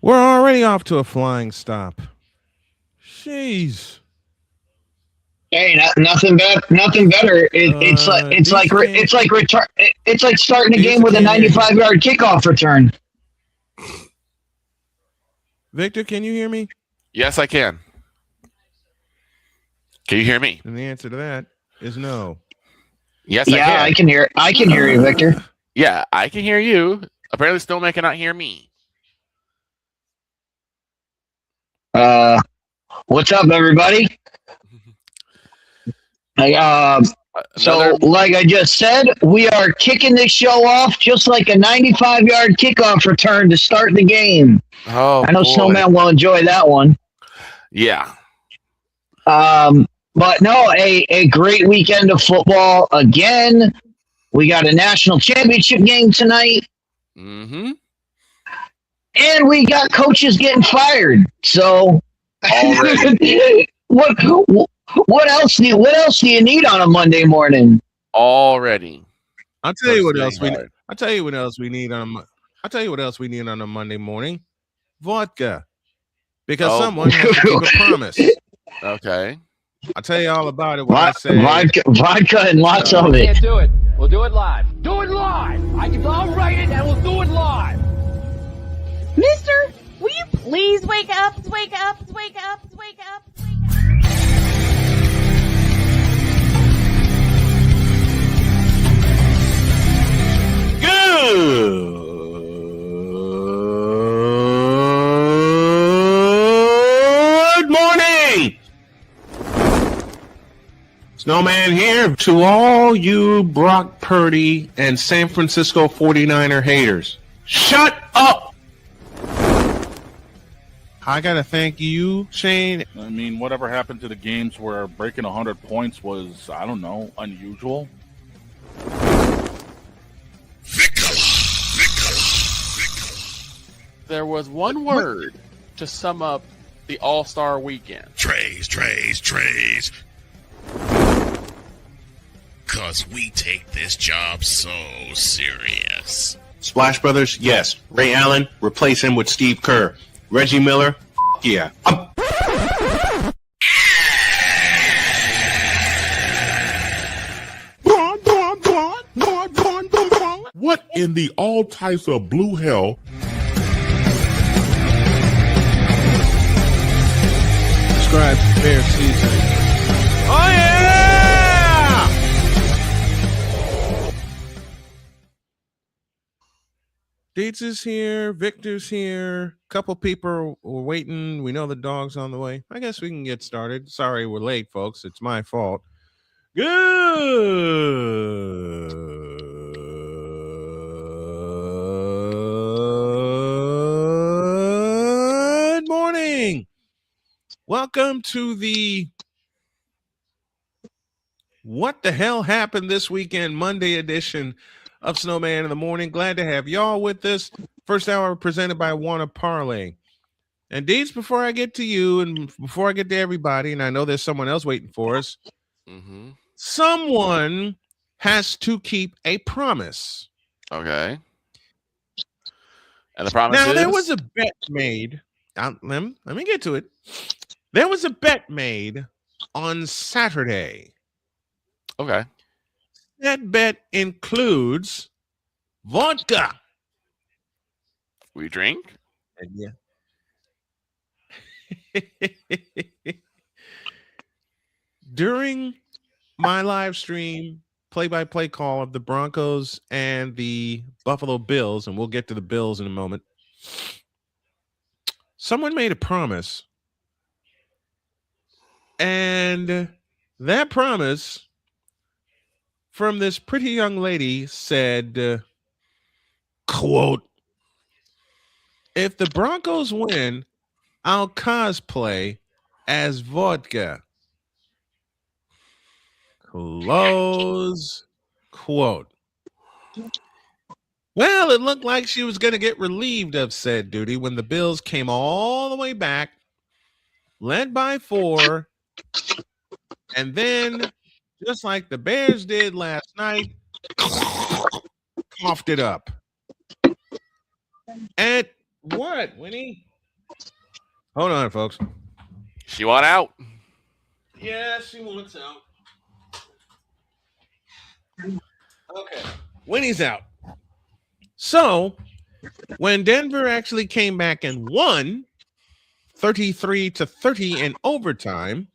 We're already off to a flying stop. Jeez. Hey, nothing better. Nothing better. It's like starting a game with a 95-yard kickoff return. Victor, can you hear me? Yes, I can. Can you hear me? And the answer to that is no. Yes, I can. I can hear. I can hear you, Victor. Yeah, I can hear you. Apparently, Snowman cannot hear me. What's up, everybody? So, like I just said, we are kicking this show off just like a 95-yard kickoff return to start the game. Oh, I know boy. Snowman will enjoy that one. Yeah. But no, a great weekend of football again. We got a national championship game tonight. Mm-hmm. And we got coaches getting fired. So what else do you need on a Monday morning? Already. I'll tell you what else we need. I'll tell you what else we need on a Monday morning. Vodka. Because someone has to keep a promise. Okay. I'll tell you all about it when I say vodka and lots of it. Can't do it. We'll do it live. Do it live. I'll write it and we'll do it live. Mister, will you please wake up? Wake up. Wake up. Wake up. Wake up. Good morning. Snowman here to all you Brock Purdy and San Francisco 49er haters. Shut up! I gotta thank you, Shane. I mean, whatever happened to the games where breaking 100 points was, I don't know, unusual? There was one word to sum up the All-Star weekend. Trays. Because we take this job so serious. Splash Brothers, yes. Ray Allen, replace him with Steve Kerr. Reggie Miller, yeah. What in the all types of blue hell? Describe fair season. Oh yeah! Dietz is here. Victor's here. Couple people were waiting. We know the dog's on the way. I guess we can get started. Sorry we're late, folks. It's my fault. Good morning. Welcome to the What the Hell Happened This Weekend Monday edition of Snowman in the Morning. Glad to have y'all with us. First hour presented by Wanna Parlay. And Deeds, before I get to you and before I get to everybody, and I know there's someone else waiting for us, someone has to keep a promise. Okay. And the promise now, is? There was a bet made. Let me get to it. There was a bet made on Saturday. Okay. That bet includes vodka. We drink? And yeah. During my live stream play-by-play call of the Broncos and the Buffalo Bills, and we'll get to the Bills in a moment, someone made a promise. And that promise from this pretty young lady said, quote, if the Broncos win, I'll cosplay as vodka. Close quote. Well, it looked like she was going to get relieved of said duty when the Bills came all the way back, led by 4, and then, just like the Bears did last night, coughed it up. At what, Winnie? Hold on, folks. She want out. Yeah, she wants out. Okay. Winnie's out. So, when Denver actually came back and won 33-30 in overtime,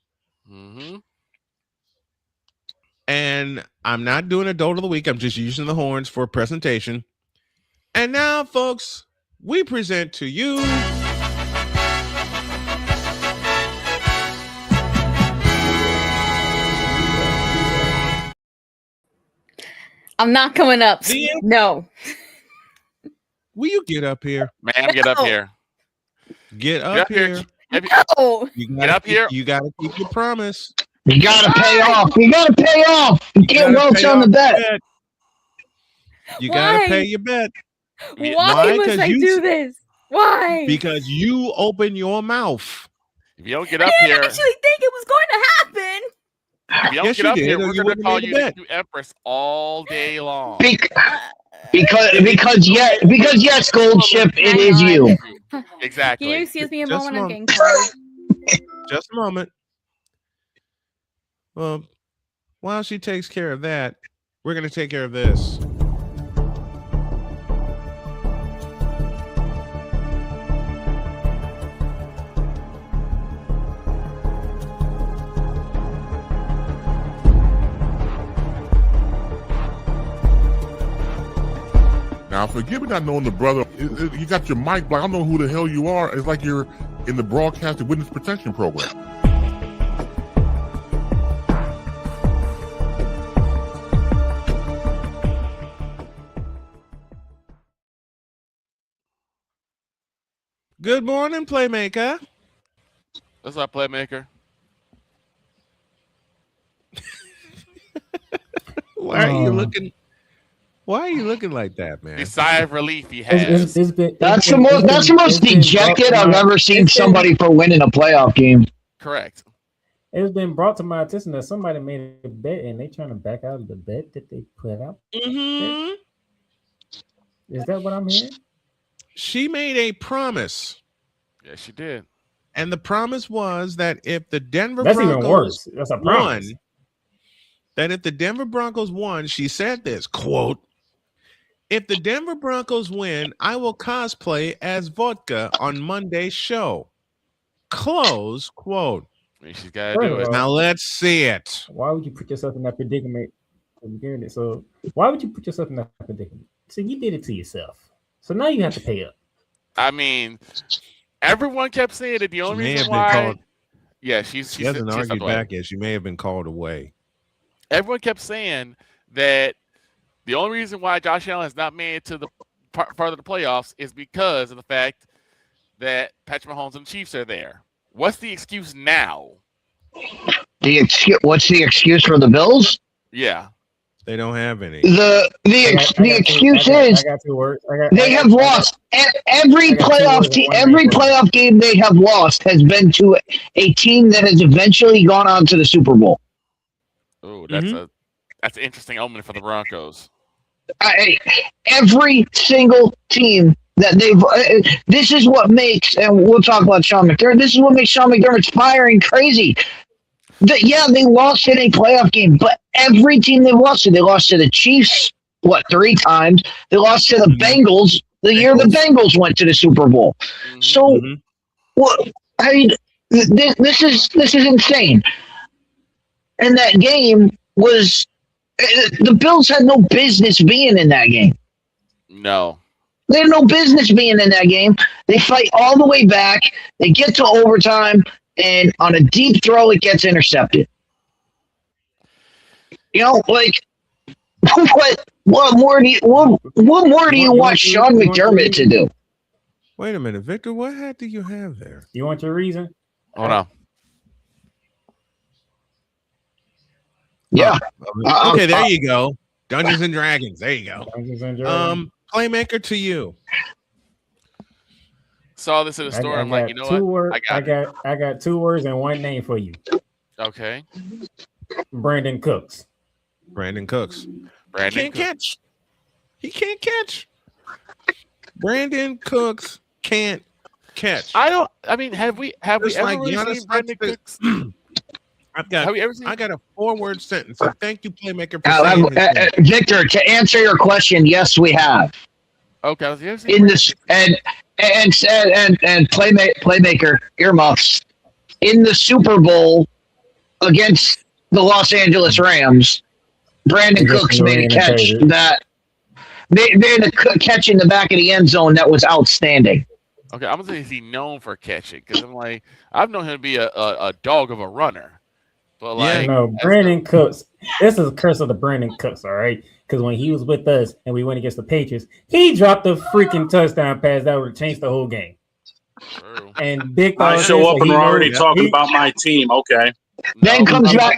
and I'm not doing a dote of the week, I'm just using the horns for presentation. And now, folks, we present to you I'm not coming up. No. Will you get up here? Ma'am, get up here. Get up here. No. Get up here. You got to keep your promise. You got to pay off. You got to pay off. You can't welch on the bet. You got to pay your bet. Why must I do this? Why? Because you open your mouth. If you don't get up I here, didn't actually think it was going to happen. if you don't Yes, get you up did, here, or we're you going to wouldn't call have made you the bet. the Empress all day long. Because yes, Gold Chip, it is you. Exactly. Can you excuse me a Just moment? a I'm moment. getting cold. Just a moment. Well, while she takes care of that, we're going to take care of this. Now, forgive me not knowing the brother. You got your mic, but I don't know who the hell you are. It's like you're in the broadcasting witness protection program. Good morning, Playmaker. What's up, Playmaker? Why are you looking? Why are you looking like that, man? The sigh of relief he has. That's the most dejected I've ever seen somebody for winning a playoff game. Correct. It's been brought to my attention that somebody made a bet and they trying to back out of the bet that they put out. Mm-hmm. Is that what I'm hearing? She made a promise. Yes, she did. And the promise was that if the Denver That's Broncos even worse. That's a promise. won, that if the Denver Broncos won, she said this, quote, "If the Denver Broncos win, I will cosplay as Vodka on Monday's show." Close quote. I mean, she's got to do it. Now let's see it. Why would you put yourself in that predicament? So why would you put yourself in that predicament? So you did it to yourself. So now you have to pay up. I mean, everyone kept saying that the only reason why. Yeah, she hasn't argued back yet. She may have been called away. Everyone kept saying that the only reason why Josh Allen has not made it to the part of the playoffs is because of the fact that Patrick Mahomes and the Chiefs are there. What's the excuse now? What's the excuse for the Bills? Yeah. They don't have any. The excuse is they have lost every playoff game they have lost has been to a team that has eventually gone on to the Super Bowl. Oh, that's an interesting omen for the Broncos. Every single team that they've this is what makes, and we'll talk about Sean McDermott. This is what makes Sean McDermott's firing crazy. They lost in a playoff game, but every team they lost to the Chiefs, 3 times? They lost to the Bengals the year the Bengals went to the Super Bowl. So, this is insane. And that game was the Bills had no business being in that game. No. They had no business being in that game. They fight all the way back. They get to overtime. And on a deep throw, it gets intercepted. What more do you want Sean McDermott to do? Wait a minute, Victor. What hat do you have there? You want your reason? Hold on. Yeah. Okay, there you go. Dungeons and Dragons. There you go. Dungeons and Dragons. Playmaker to you. Saw this in the store. I'm like, you know what? I got 2 words and 1 name for you. Okay. Brandon Cooks. Brandon Cooks. Brandon can't catch. He can't catch. Brandon Cooks can't catch. I mean, have we ever Just like really Giannis seen Brandon Cooks. Cooks? Have we ever seen? I got a 4-word sentence. And thank you, Playmaker, for saying his name. Victor, to answer your question, yes, we have. Okay, have you ever seen In this and Playmaker earmuffs in the Super Bowl against the Los Angeles Rams. Brandon Cooks made a catch that they made a catch in the back of the end zone that was outstanding. Okay, I'm gonna say is he known for catching? Because I'm like, I've known him to be a dog of a runner, but like, no, Brandon Cooks. This is a curse of the Brandon Cooks, all right? Because when he was with us and we went against the Patriots, he dropped a freaking touchdown pass that would have changed the whole game. True. And Big I show up and we're already talking about my team. Okay. Then comes back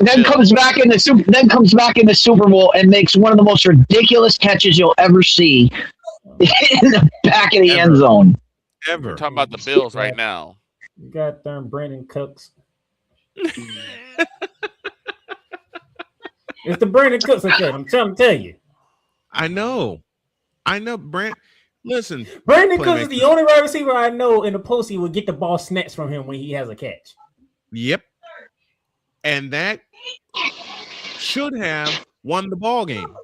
in the Super Bowl and makes one of the most ridiculous catches you'll ever see in the back of the end zone. We're talking about the Bills right now. You got Brandon Cooks. It's the Brandon Cooks account. I'm trying to tell you. I know, Brent. Listen, Brandon Cooks is the only wide receiver I know in the post. He will get the ball snatched from him when he has a catch. Yep. And that should have won the ball game.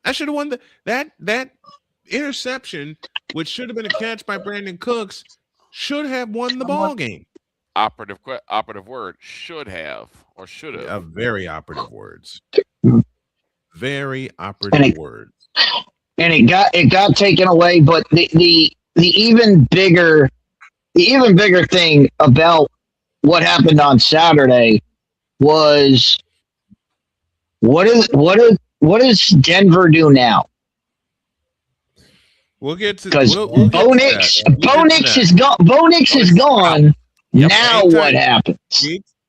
I should have won that interception, which should have been a catch by Brandon Cooks, should have won the ball game. Operative word, should have or should have. Very operative words. Very operative words. And it got taken away, but the even bigger thing about what happened on Saturday was what does Denver do now? We'll get to because Bo Nix is gone. Bo Nix is gone. Yep, now what happens?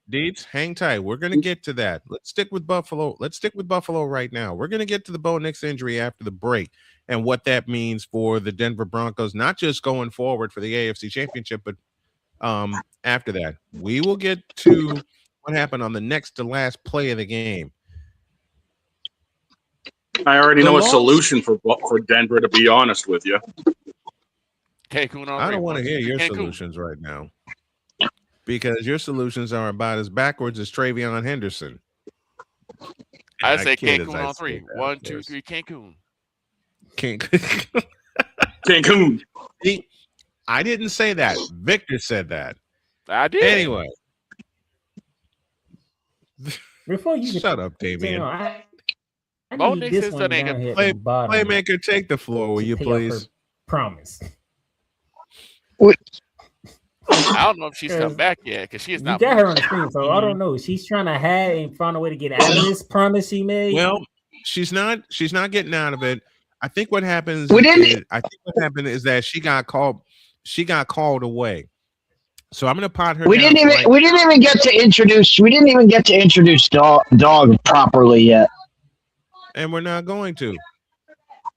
Deeds, hang tight. We're gonna get to that. Let's stick with Buffalo. Let's stick with Buffalo right now. We're gonna get to the Bo Nix injury after the break and what that means for the Denver Broncos, not just going forward for the AFC Championship, but after that. We will get to what happened on the next to last play of the game. I already know a solution for Denver, to be honest with you. I don't want to hear your solutions right now, because your solutions are about as backwards as Travion Henderson. I say Cancun on 3. 1, 2, 3, Cancun. Cancun. I didn't say that. Victor said that. I did. Anyway. Before you shut up, Damian. Bo Nix is the nigga. Playmaker, take the floor, will you please? Promise. I don't know if she's come back yet because she is not. You got her on the screen, so I don't know. She's trying to hide and find a way to get out of this promise she made. Well, she's not getting out of it. I think what happens. I think what happened is that she got called. She got called away. So I'm gonna pot her. We didn't even get to introduce dog properly yet. And we're not going to.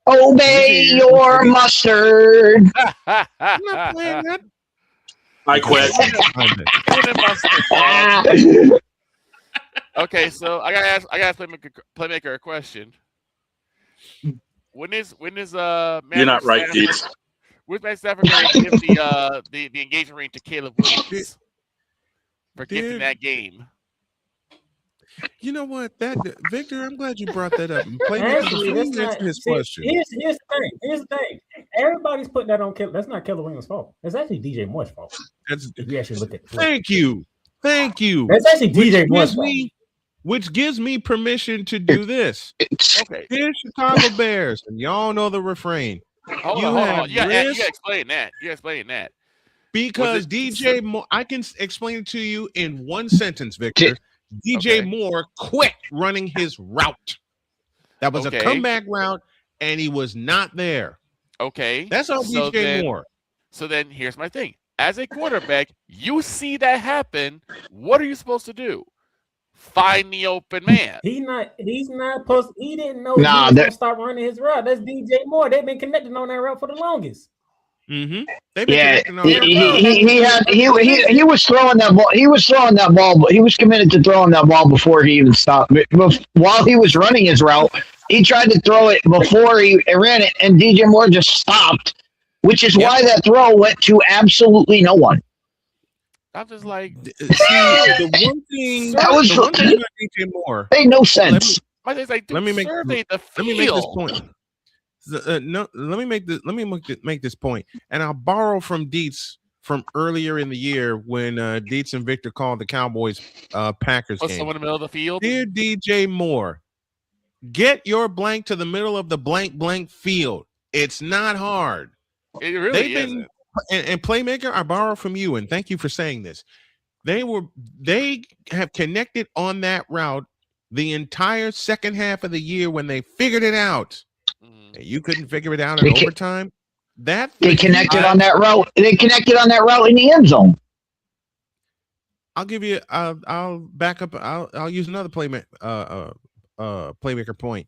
Obey your mustard. I'm not playing that. I quit. Okay, so I gotta ask Playmaker a question. When is you're not right, Deeds. When's Matt Stafford going to give the engagement ring to Caleb Williams for gifting that game? You know what? Victor, I'm glad you brought that up. Answer his question. Here's the thing. Everybody's putting that on Caleb. That's not Caleb Williams' fault. That's actually DJ Moore's fault. If you actually look at it. Thank you. That's actually DJ Moore's fault. Which gives me permission to do this. Okay. Here's Chicago Bears, and y'all know the refrain. Hold on. You gotta explain that. You gotta explain that. Because DJ Moore, I can explain it to you in one sentence, Victor. DJ Moore quit running his route. That was a comeback route, and he was not there. Okay. That's all DJ Moore. So then here's my thing. As a quarterback, you see that happen. What are you supposed to do? Find the open man. He's not supposed. He didn't know he was gonna stop running his route. That's DJ Moore. They've been connecting on that route for the longest. Mm-hmm. He was throwing that ball. He was throwing that ball. He was committed to throwing that ball before he even stopped. While he was running his route, he tried to throw it before he ran it, and DJ Moore just stopped which is why that throw went to absolutely no one. I'm just like, See, the one thing That was the one thing about DJ Moore made no sense. my thing's like, let me make survey the field. let me make this point. No, let me make this point, and I'll borrow from Dietz from earlier in the year when Dietz and Victor called the Cowboys Packers Put game. someone in the middle of the field. Dear DJ Moore, get your blank to the middle of the blank field. It's not hard. It really isn't. And Playmaker, I borrow from you, and thank you for saying this. They have connected on that route the entire second half of the year when they figured it out. And you couldn't figure it out in overtime. They connected on that route. They connected on that route in the end zone. I'll give you. I'll back up. I'll use another playmaker point.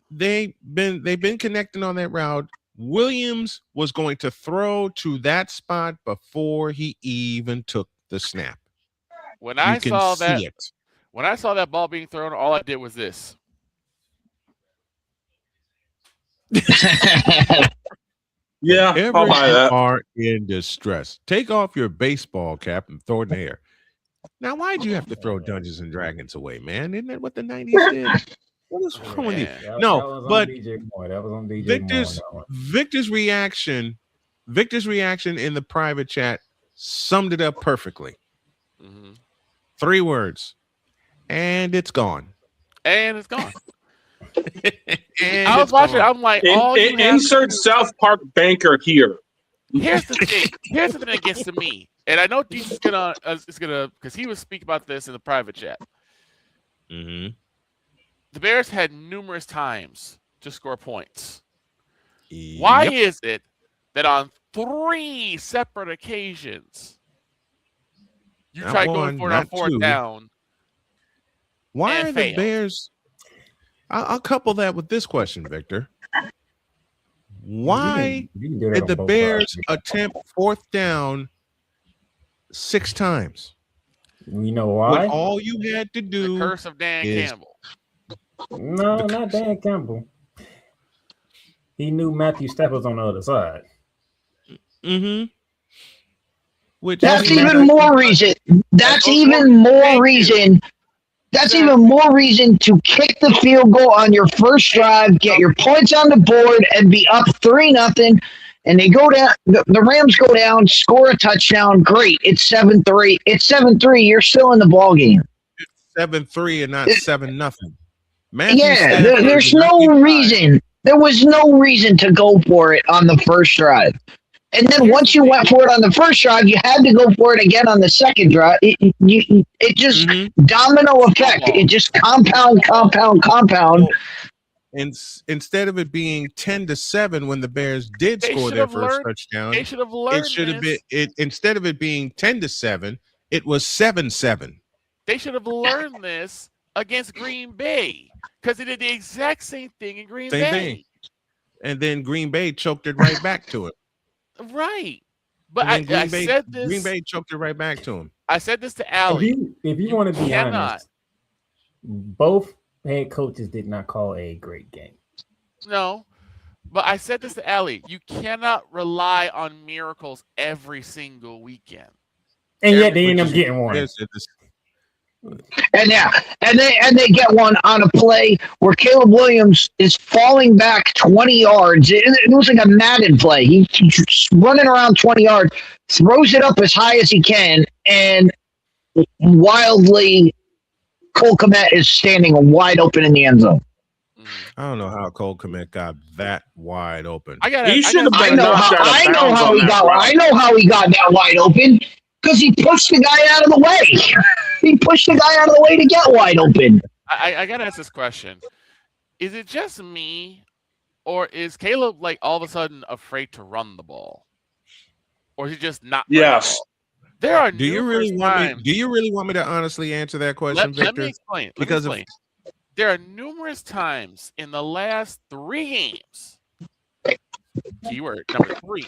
They've been connecting on that route. Williams was going to throw to that spot before he even took the snap. When I saw that ball being thrown, all I did was this. Yeah, If I'll buy that. you are in distress, take off your baseball cap and throw it in the air. Now, why'd you have to throw Dungeons and Dragons away, man? Isn't that what the 90s did? What is wrong with you? No, but Victor's reaction in the private chat summed it up perfectly. 3 words, and it's gone. And it's gone. And I was watching. I'm like, insert South Park banker here. Here's the thing. Here's the thing that gets to me, and I know Deez is gonna because he was speaking about this in the private chat. Mm-hmm. The Bears had numerous times to score points. Why is it that on 3 separate occasions you try going for it on 4th down? Why are the Bears? I'll couple that with this question, Victor. Why did the Bears attempt 4th down 6 times? You know why? When all you had to do the curse of Dan Campbell. No, not Dan Campbell. He knew Matthew Stafford was on the other side. Mm-hmm. That's even more reason. That's even more reason. That's even more reason to kick the field goal on your first drive, get your points on the board, and be up 3-0. And they go down. The Rams go down, score a touchdown. Great. It's 7-3. It's 7-3. You're still in the ball game. It's 7-3 and not 7-0. Yeah, there's no reason. There was no reason to go for it on the first drive. And then once you went for it on the first drive, you had to go for it again on the second drive. It just domino effect. It just compound. And instead of it being 10-7 when the Bears did score their first touchdown, they should have learned. It should have been instead of it being 10-7, it was 7-7. They should have learned this against Green Bay because they did the exact same thing in Green Bay. Thing. And then Green Bay choked it right back to it. Right. But I said this. Green Bay choked it right back to him. I said this to Allie. If you want to be honest, both head coaches did not call a great game. No. But I said this to Allie. You cannot rely on miracles every single weekend. And yet they end up getting one. And they get one on a play where Caleb Williams is falling back 20 yards. It was like a Madden play. He's running around 20 yards, throws it up as high as he can, and wildly Cole Kmet is standing wide open in the end zone. I don't know how Cole Kmet got that wide open. I know how he got that wide open. Because he pushed the guy out of the way. He pushed the guy out of the way to get wide open. I got to ask this question. Is it just me, or is Caleb, like, all of a sudden afraid to run the ball? Or is he just not Yes. There are Do you really want me to honestly answer that question, Victor? Let me explain. There are numerous times in the last 3 games, keyword number 3,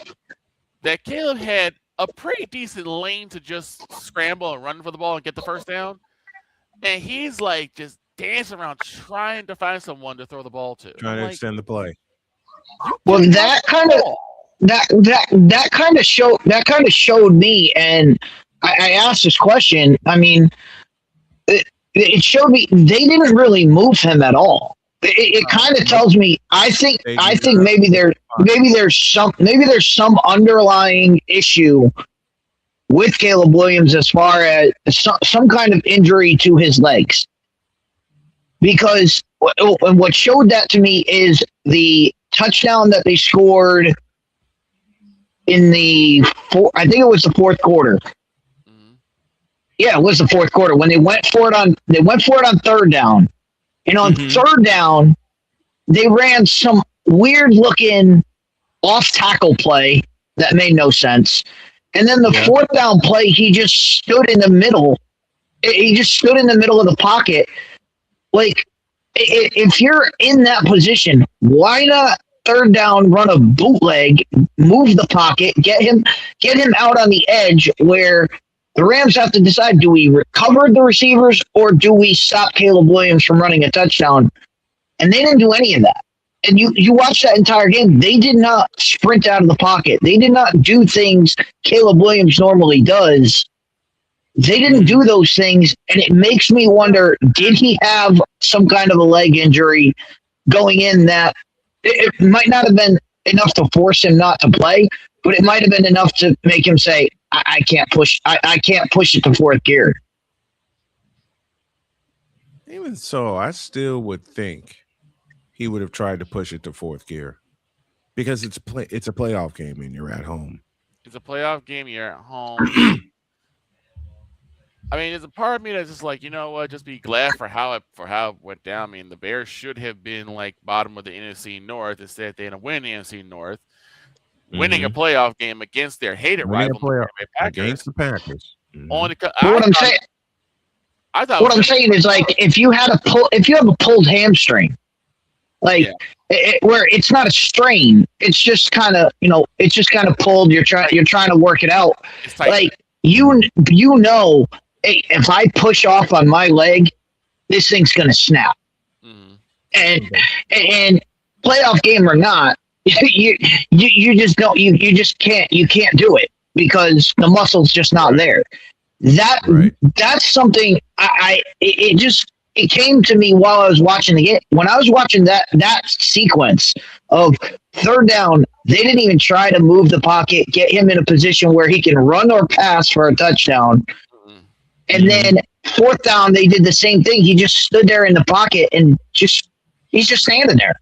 that Caleb had a pretty decent lane to just scramble and run for the ball and get the first down. And he's like just dancing around trying to find someone to throw the ball to. Trying to extend the play. Well, that kind of that kind of showed me, and I asked this question. I mean, it showed me they didn't really move him at all. It kind of tells me I think maybe there's some underlying issue with Caleb Williams as far as some kind of injury to his legs. Because what showed that to me is the touchdown that they scored in I think it was the fourth quarter. Yeah, it was the fourth quarter when they went for it on third down. And on third down, they ran some weird looking off tackle play that made no sense. And then the fourth down play, he just stood in the middle. He just stood in the middle of the pocket. Like, if you're in that position, why not third down, run a bootleg, move the pocket, get him out on the edge where the Rams have to decide, do we recover the receivers or do we stop Caleb Williams from running a touchdown? And they didn't do any of that. And you watch that entire game, they did not sprint out of the pocket. They did not do things Caleb Williams normally does. They didn't do those things, and it makes me wonder, did he have some kind of a leg injury going in that it might not have been enough to force him not to play, but it might have been enough to make him say, I can't push it to fourth gear. Even so, I still would think he would have tried to push it to fourth gear because it's a playoff game and you're at home. It's a playoff game. You're at home. I mean, there's a part of me that's just like, you know what? Just be glad for how it went down. I mean, the Bears should have been like bottom of the NFC North. Instead, they ended up winning the NFC North, winning a playoff game against their hated rival, the against the Packers. Only what I'm saying is, like, if you have a pulled hamstring, like where it's not a strain, it's just kind of pulled. You're trying to work it out. Like you know, hey, if I push off on my leg, this thing's gonna snap. And playoff game or not, you just don't you can't do it because the muscle's just not there. That's something it came to me while I was watching the game. When I was watching that sequence of third down, they didn't even try to move the pocket, get him in a position where he can run or pass for a touchdown. And then fourth down, they did the same thing. He just stood there in the pocket and he's just standing there.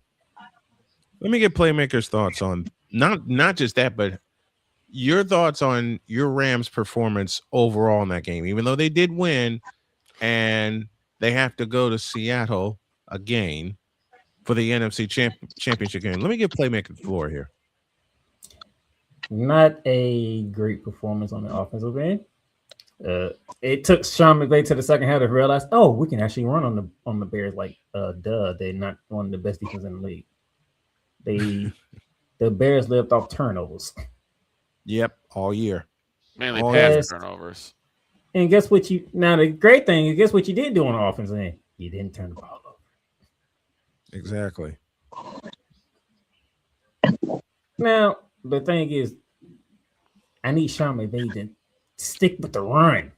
Let me get Playmaker's thoughts on not just that, but your thoughts on your Rams' performance overall in that game, even though they did win and they have to go to Seattle again for the NFC championship game. Let me give Playmaker the floor here. Not a great performance on the offensive end. It took Sean McVay to the second half to realize, we can actually run on the Bears. Like, they're not one of the best defenses in the league. The Bears lived off turnovers. Yep, all year. Mainly pass turnovers. And guess what the great thing is, guess what you did do on the offensive end? You didn't turn the ball over. Exactly. Now, the thing is, I need Sean McVay to stick with the run.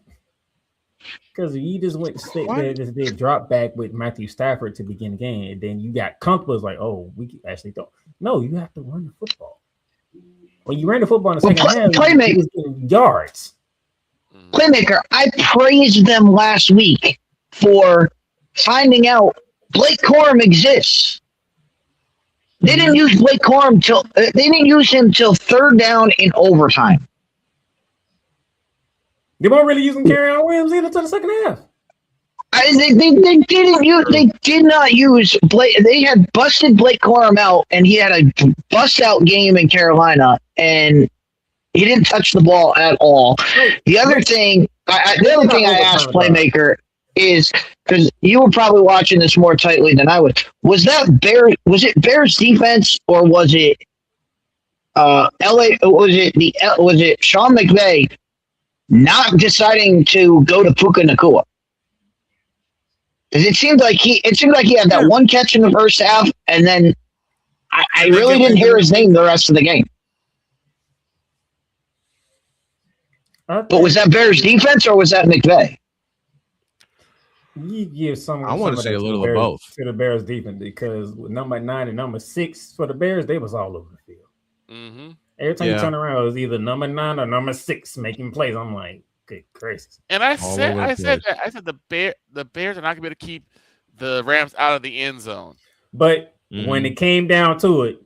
Because you just went to stick there, just did drop back with Matthew Stafford to begin the game, and then you got comfortable. It's like, we can actually throw. No, you have to run the football. When you ran the football in the second half, Playmaker was getting yards. Playmaker, I praised them last week for finding out Blake Corum exists. They didn't use Blake Corum till third down in overtime. They weren't really using Carryon Williams either until the second half. They did not use Blake. They had busted Blake Corum out, and he had a bust out game in Carolina, and he didn't touch the ball at all. The other thing I asked Playmaker is, because you were probably watching this more tightly than I was. Was it Bears defense or was it LA? Was it Sean McVay not deciding to go to Puka Nacua? Because it seemed like he had that one catch in the first half, and then I really didn't hear his name the rest of the game. But was that Bears defense or was that McVay? You give some. I want to say a little of both to the Bears defense because with number 9 and number 6 for the Bears, they was all over the field. Mm-hmm. Every time you turn around, it was either number 9 or number 6 making plays. I'm like, good gracious. And I said the Bears are not gonna be able to keep the Rams out of the end zone. But when it came down to it,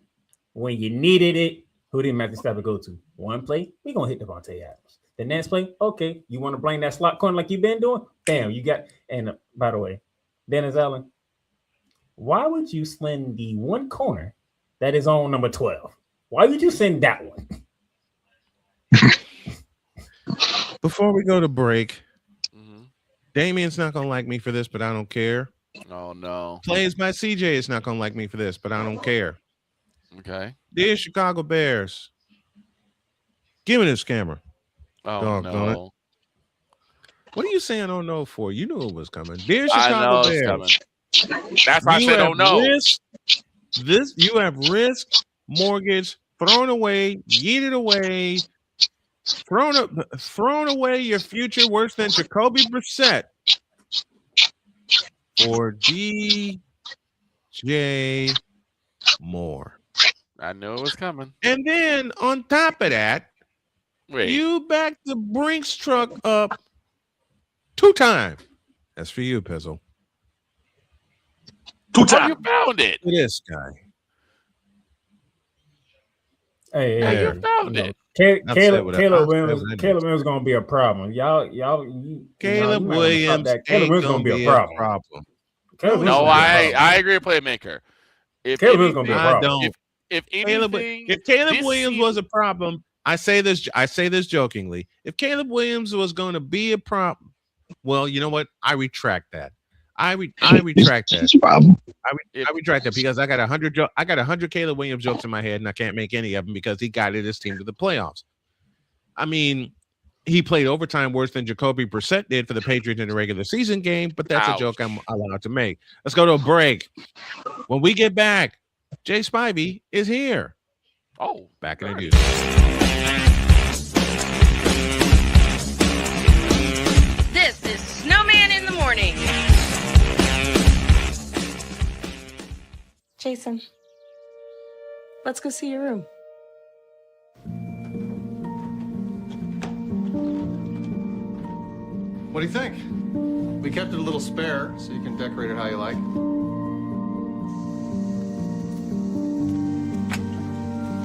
when you needed it, who did Matthew Stafford go to? One play, we gonna hit Devontae Adams. The next play, okay, you want to blame that slot corner like you've been doing? Bam, you got. And by the way, Dennis Allen, why would you send the one corner that is on number 12? Why would you send that one? Before we go to break, Damien's not gonna like me for this, but I don't care. Oh no. Plays by CJ is not gonna like me for this, but I don't care. Okay. Dear Chicago Bears, give me this camera. Oh no. What are you saying oh no for? You knew it was coming. Dear Chicago Bears. That's why I said oh no. You have risk, mortgage, thrown away, yeeted away, thrown away your future worse than Jacoby Brissett for DJ Moore. I knew it was coming. And then on top of that, you backed the Brinks truck up 2 times. That's for you, Pizzle. 2 times. You found it. This guy. Hey, you found it. Caleb Williams gonna be a problem. Caleb Williams gonna be a problem. I agree with Playmaker. Caleb Williams gonna be a problem. If Caleb Williams was a problem, I say this jokingly. If Caleb Williams was going to be a problem, well, you know what? I retract that. I retract that. I retract that because I got 100 Caleb Williams jokes in my head, and I can't make any of them because he guided his team to the playoffs. I mean, he played overtime worse than Jacoby Brissett did for the Patriots in the regular season game, but that's a joke I'm allowed to make. Let's go to a break. When we get back, Jay Spivey is here. Oh, back in the news. This is Snowman in the Morning. Jason, let's go see your room. What do you think? We kept it a little spare so you can decorate it how you like.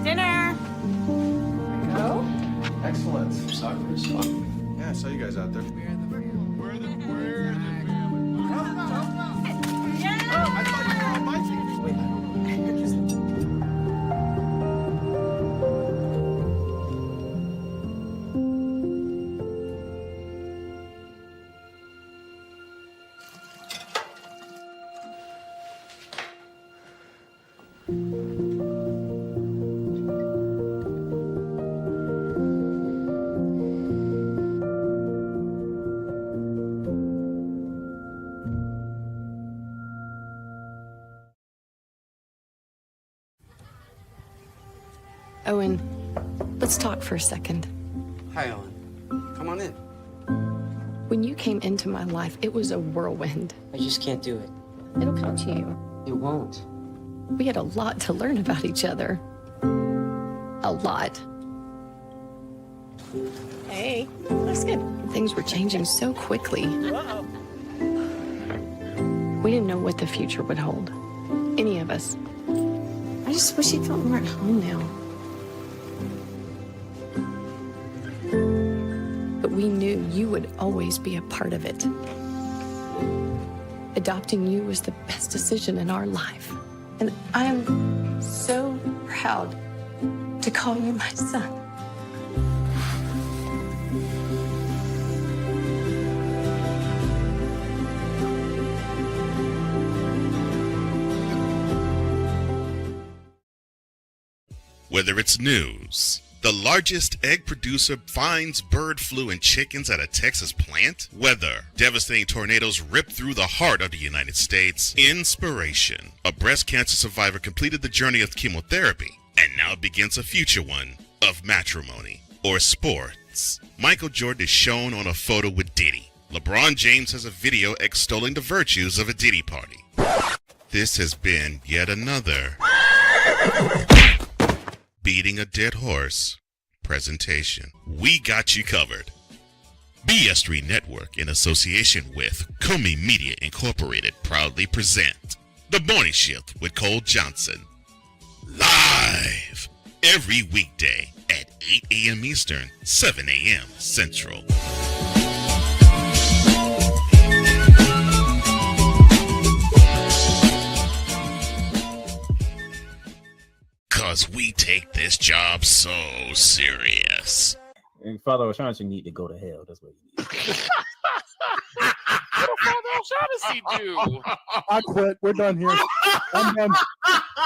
Dinner. Go. Excellent. Soccer is fun. Yeah, I saw you guys out there. Owen, let's talk for a second. Hi, Ellen. Come on in. When you came into my life, it was a whirlwind. I just can't do it. It'll come to you. It won't. We had a lot to learn about each other. A lot. Hey, that's good. Things were changing so quickly. We didn't know what the future would hold. Any of us. I just wish you felt more at home now. But we knew you would always be a part of it. Adopting you was the best decision in our life. And I'm so proud to call you my son. Whether it's news, the largest egg producer finds bird flu in chickens at a Texas plant, weather, devastating tornadoes rip through the heart of the United States, inspiration, a breast cancer survivor completed the journey of chemotherapy and now begins a future one of matrimony or sport. sports. Michael Jordan is shown on a photo with Diddy. LeBron James has a video extolling the virtues of a Diddy party. This has been yet another beating a dead horse presentation. We got you covered. BS3 Network, in association with Comey Media Incorporated, proudly present The Morning Shift with Cole Johnson. Live every weekday at 8 a.m. Eastern, 7 a.m. Central. Because we take this job so serious. And Father O'Shaughnessy need to go to hell. That's what he needs. What did Father O'Shaughnessy do? I quit. We're done here. I'm done.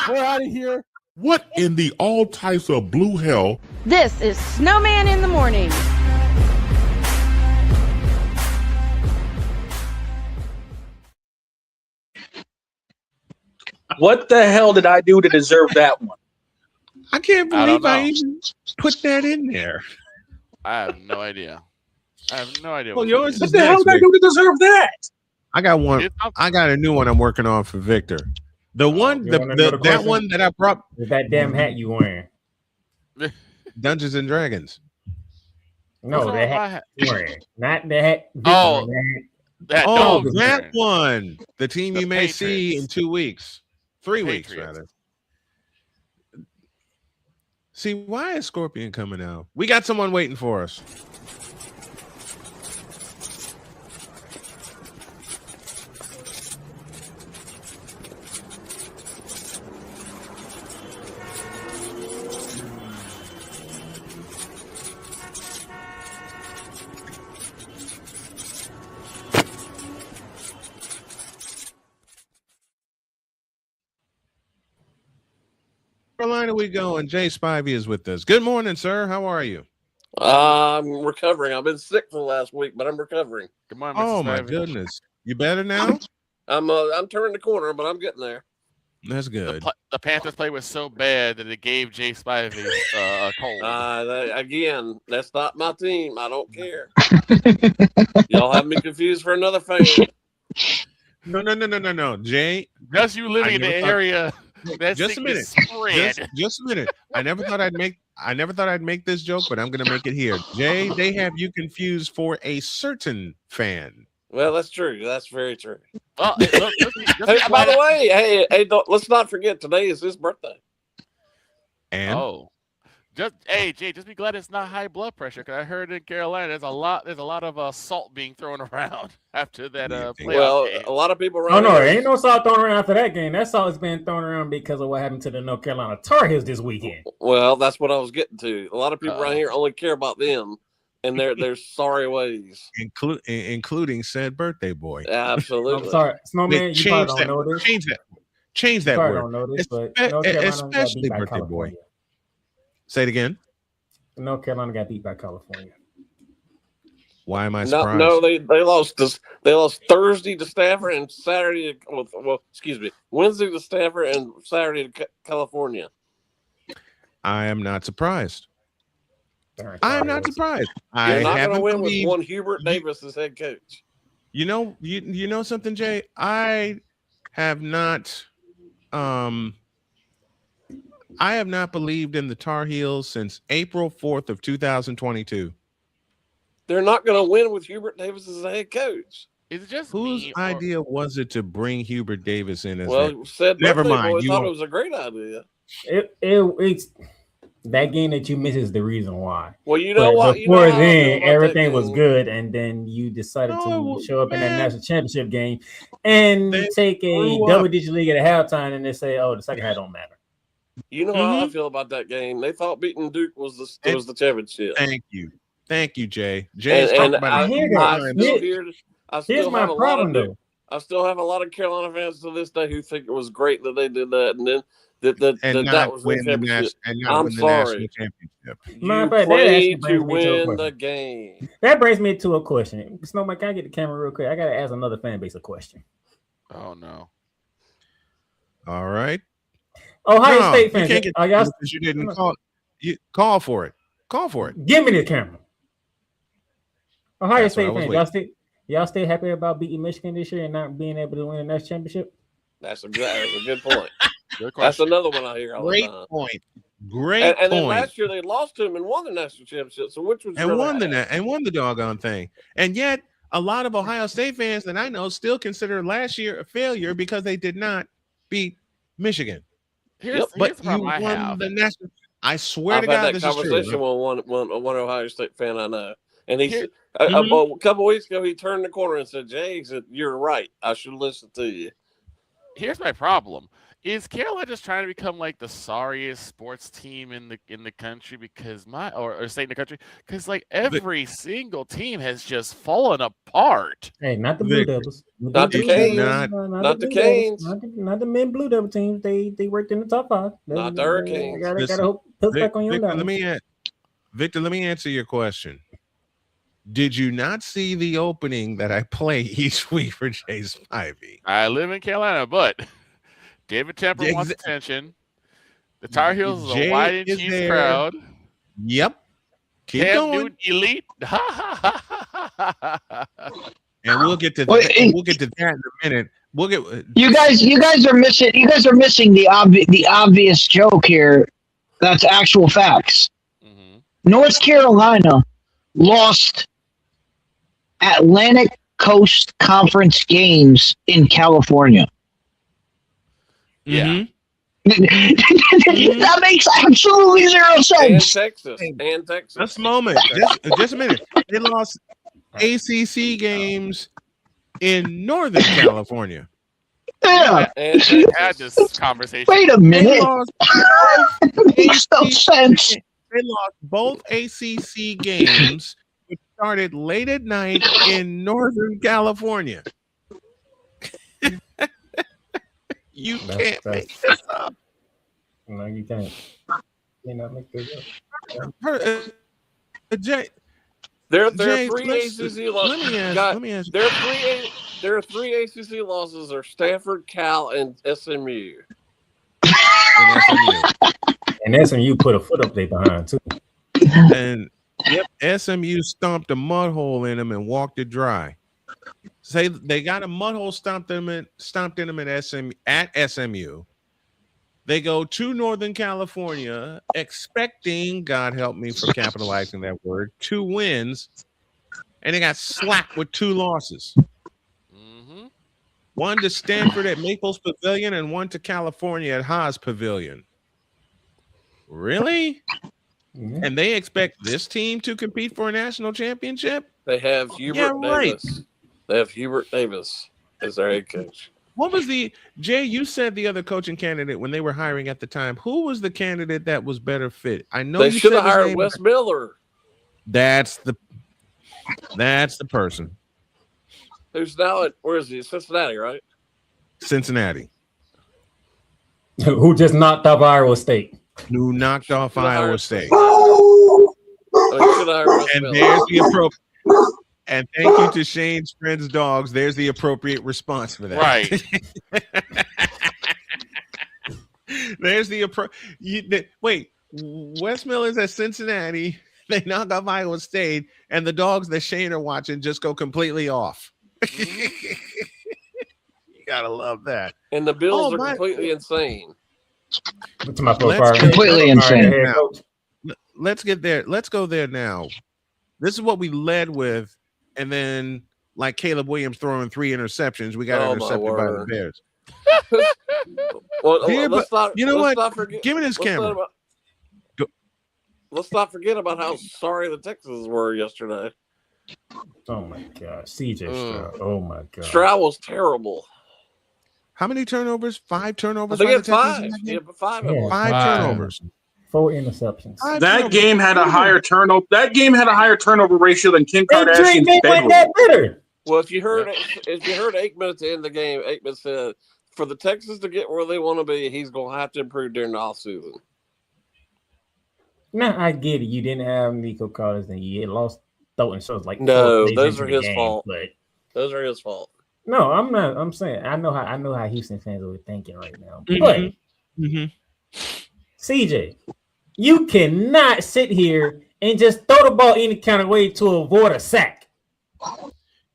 We're out of here. What in the all types of blue hell? This is Snowman in the Morning. What the hell did I do to deserve that one? I can't I don't believe I know. even put that in there. I have no idea. Well, what yours What is the hell next, did I do to deserve that? I got one. I got a new one I'm working on for Victor. The one, You wanna know the that question? one that I brought. Is that damn hat you wearing? Dungeons and Dragons. No, What's the wrong with my hat hat? you wearing. Not the hat. Oh, that Oh, dog that wearing. one. The team The you may see Patriots. in 2 weeks. 3 The weeks, Patriots. rather. See, why is Scorpion coming out? We got someone waiting for us. Carolina, we go, and Jay Spivey is with us. Good morning, sir. How are you? I'm recovering. I've been sick for the last week, but I'm recovering. Good morning, Oh Mr. my Spivey. goodness, you better now? I'm turning the corner, but I'm getting there. That's good. The Panthers play was so bad that it gave Jay Spivey a cold. Again, that's not my team. I don't care. Y'all have me confused for another fan. No, Jay. Just you living in the never thought- area. That Just a minute. Spread. Just a minute. I never thought I'd make this joke, but I'm gonna make it here. Jay, they have you confused for a certain fan. Well, that's true. That's very true. Well, look, Hey, by the way, let's not forget today is his birthday. And Jay, just be glad it's not high blood pressure, because I heard in Carolina there's a lot of salt being thrown around after that playoff Well, game. a lot of people Oh around no, here. there ain't no salt thrown around after that game. That salt has been thrown around because of what happened to the North Carolina Tar Heels this weekend. Well, that's what I was getting to. A lot of people around here only care about them and their sorry ways. including said birthday boy. Absolutely. I'm sorry, Snowman. You probably don't know this. Change that You probably word. don't know this, but North Carolina got Especially beat by birthday boy. California. Say it again. North Carolina got beat by California. Why am I surprised? No, they lost. They lost Thursday to Stafford and Saturday to Wednesday to Stafford and Saturday to California. I am not surprised. I am not surprised. You're I not going to haven't win with believed. one Hubert Davis as head coach. You know something, Jay? I have not believed in the Tar Heels since April 4th of 2022. They're not going to win with Hubert Davis as a head coach. Is it just whose idea was it to bring Hubert Davis in as Never mind. Boy You thought are- it was a great idea. It's that game that you miss is the reason why. Well, you know But what? Before You know how I feel then, about everything that was game. good, and then you decided to show up in that national championship game and take a grew up. double-digit lead at halftime, and they say, "Oh, the second half don't matter." You know how I feel about that game. They thought beating Duke was the championship. Thank you, Jay. Jay's And talked about I it. Here's my problem, though. I still have a lot of Carolina fans to this day who think it was great that they did that, and then And that not was the win the championship. national I'm sorry. championship. Matter of You fact, that actually played brings to me to a win question. the game. That brings me to a question. Snowman, can I get the camera real quick? I gotta ask another fan base a question. Oh no! All right. Ohio No, State you fans, can't get are y'all because you didn't call. You call for it. Call for it. Give me the camera. Ohio That's what I State was fans, y'all still happy about beating Michigan this year and not being able to win the next championship? That's a good point. Good That's question. another one I hear all Great the time. point. Great And then point. last year they lost to him and won the national championship. So which was And won the doggone thing. And yet a lot of Ohio State fans that I know still consider last year a failure because they did not beat Michigan. Here's the But you problem I won have. the national. I swear I've to God, had that this is conversation true. with one Ohio State fan I know. And he Here- a couple of weeks ago, he turned the corner and said, Jay, he said, you're right. I should listen to you. Here's my problem. Is Carolina just trying to become like the sorriest sports team in the country because or state in the country? Because like every single team has just fallen apart. Hey, not the Blue Devils. Not the Canes. Not the Canes. Not the men Blue Devil teams. They worked in the top 5. Not the Hurricanes. Gotta hope put back on you on that one. Victor, let me answer your question. Did you not see the opening that I play each week for Jay Spivey? I live in Carolina, but David Temper wants attention. The Tar Heels is a white and cheese crowd. Yep. Keep Cam going. Newton elite. And we'll get to that. We'll get to that in a minute. We'll get You guys are missing the obvious joke here. That's actual facts. North Carolina lost Atlantic Coast Conference games in California. Yeah. That makes absolutely zero sense. And Texas. Just a moment. Just a minute. They lost ACC games in Northern California. Yeah. And we had this conversation. Wait a minute. Makes no sense. They lost both ACC games, which started late at night in Northern California. You can't make this up. No, you can't. You cannot make this up. Jay, There are Jay, three ACC losses. let me ask. There are three ACC losses: are Stanford, Cal, and SMU. And SMU put a foot up there behind too. And SMU stomped a mud hole in them and walked it dry. Say they got a mud hole stomped in them at SMU. They go to Northern California expecting, God help me for capitalizing that word, 2 wins, and they got slapped with 2 losses. One to Stanford at Maples Pavilion and one to California at Haas Pavilion. Really? And they expect this team to compete for a national championship? They have Hubert Davis. They have Hubert Davis as their head coach. What was Jay, you said the other coaching candidate when they were hiring at the time. Who was the candidate that was better fit? I know they you should have said his hired name. Wes Miller. That's the person. Who's now at, where is he? Cincinnati, right? Cincinnati. Who just knocked off Iowa State. Who knocked off Iowa State. And there's the appropriate. And thank you to Shane's Friends Dogs. There's the appropriate response for that. Right. There's the wait, Wes Miller's at Cincinnati. They knock off Iowa State, and the dogs that Shane are watching just go completely off. You gotta love that. And the Bills are completely insane. Completely insane. Let's get there. Let's go there now. This is what we led with, and then like Caleb Williams throwing 3 interceptions, we got intercepted by the Bears. Give me this camera. Let's not forget about how sorry the Texans were yesterday. Oh my God, CJ Stroud. Oh my God, Stroud was terrible. How many turnovers? 5 turnovers. I think 5. Yeah, 5 turnovers. 4 interceptions. That game had a higher turnover. That game had a higher turnover ratio than Kim Kardashian's bedroom. Well, if you heard Aikman at the end of the game, Aikman said, "For the Texans to get where they want to be, he's going to have to improve during the offseason." Now I get it. You didn't have Nico Collins, and you lost Thornton. So it's like no, those are his fault. But those are his fault. No, I'm not. I'm saying I know how Houston fans are thinking right now. But CJ, you cannot sit here and just throw the ball any kind of way to avoid a sack.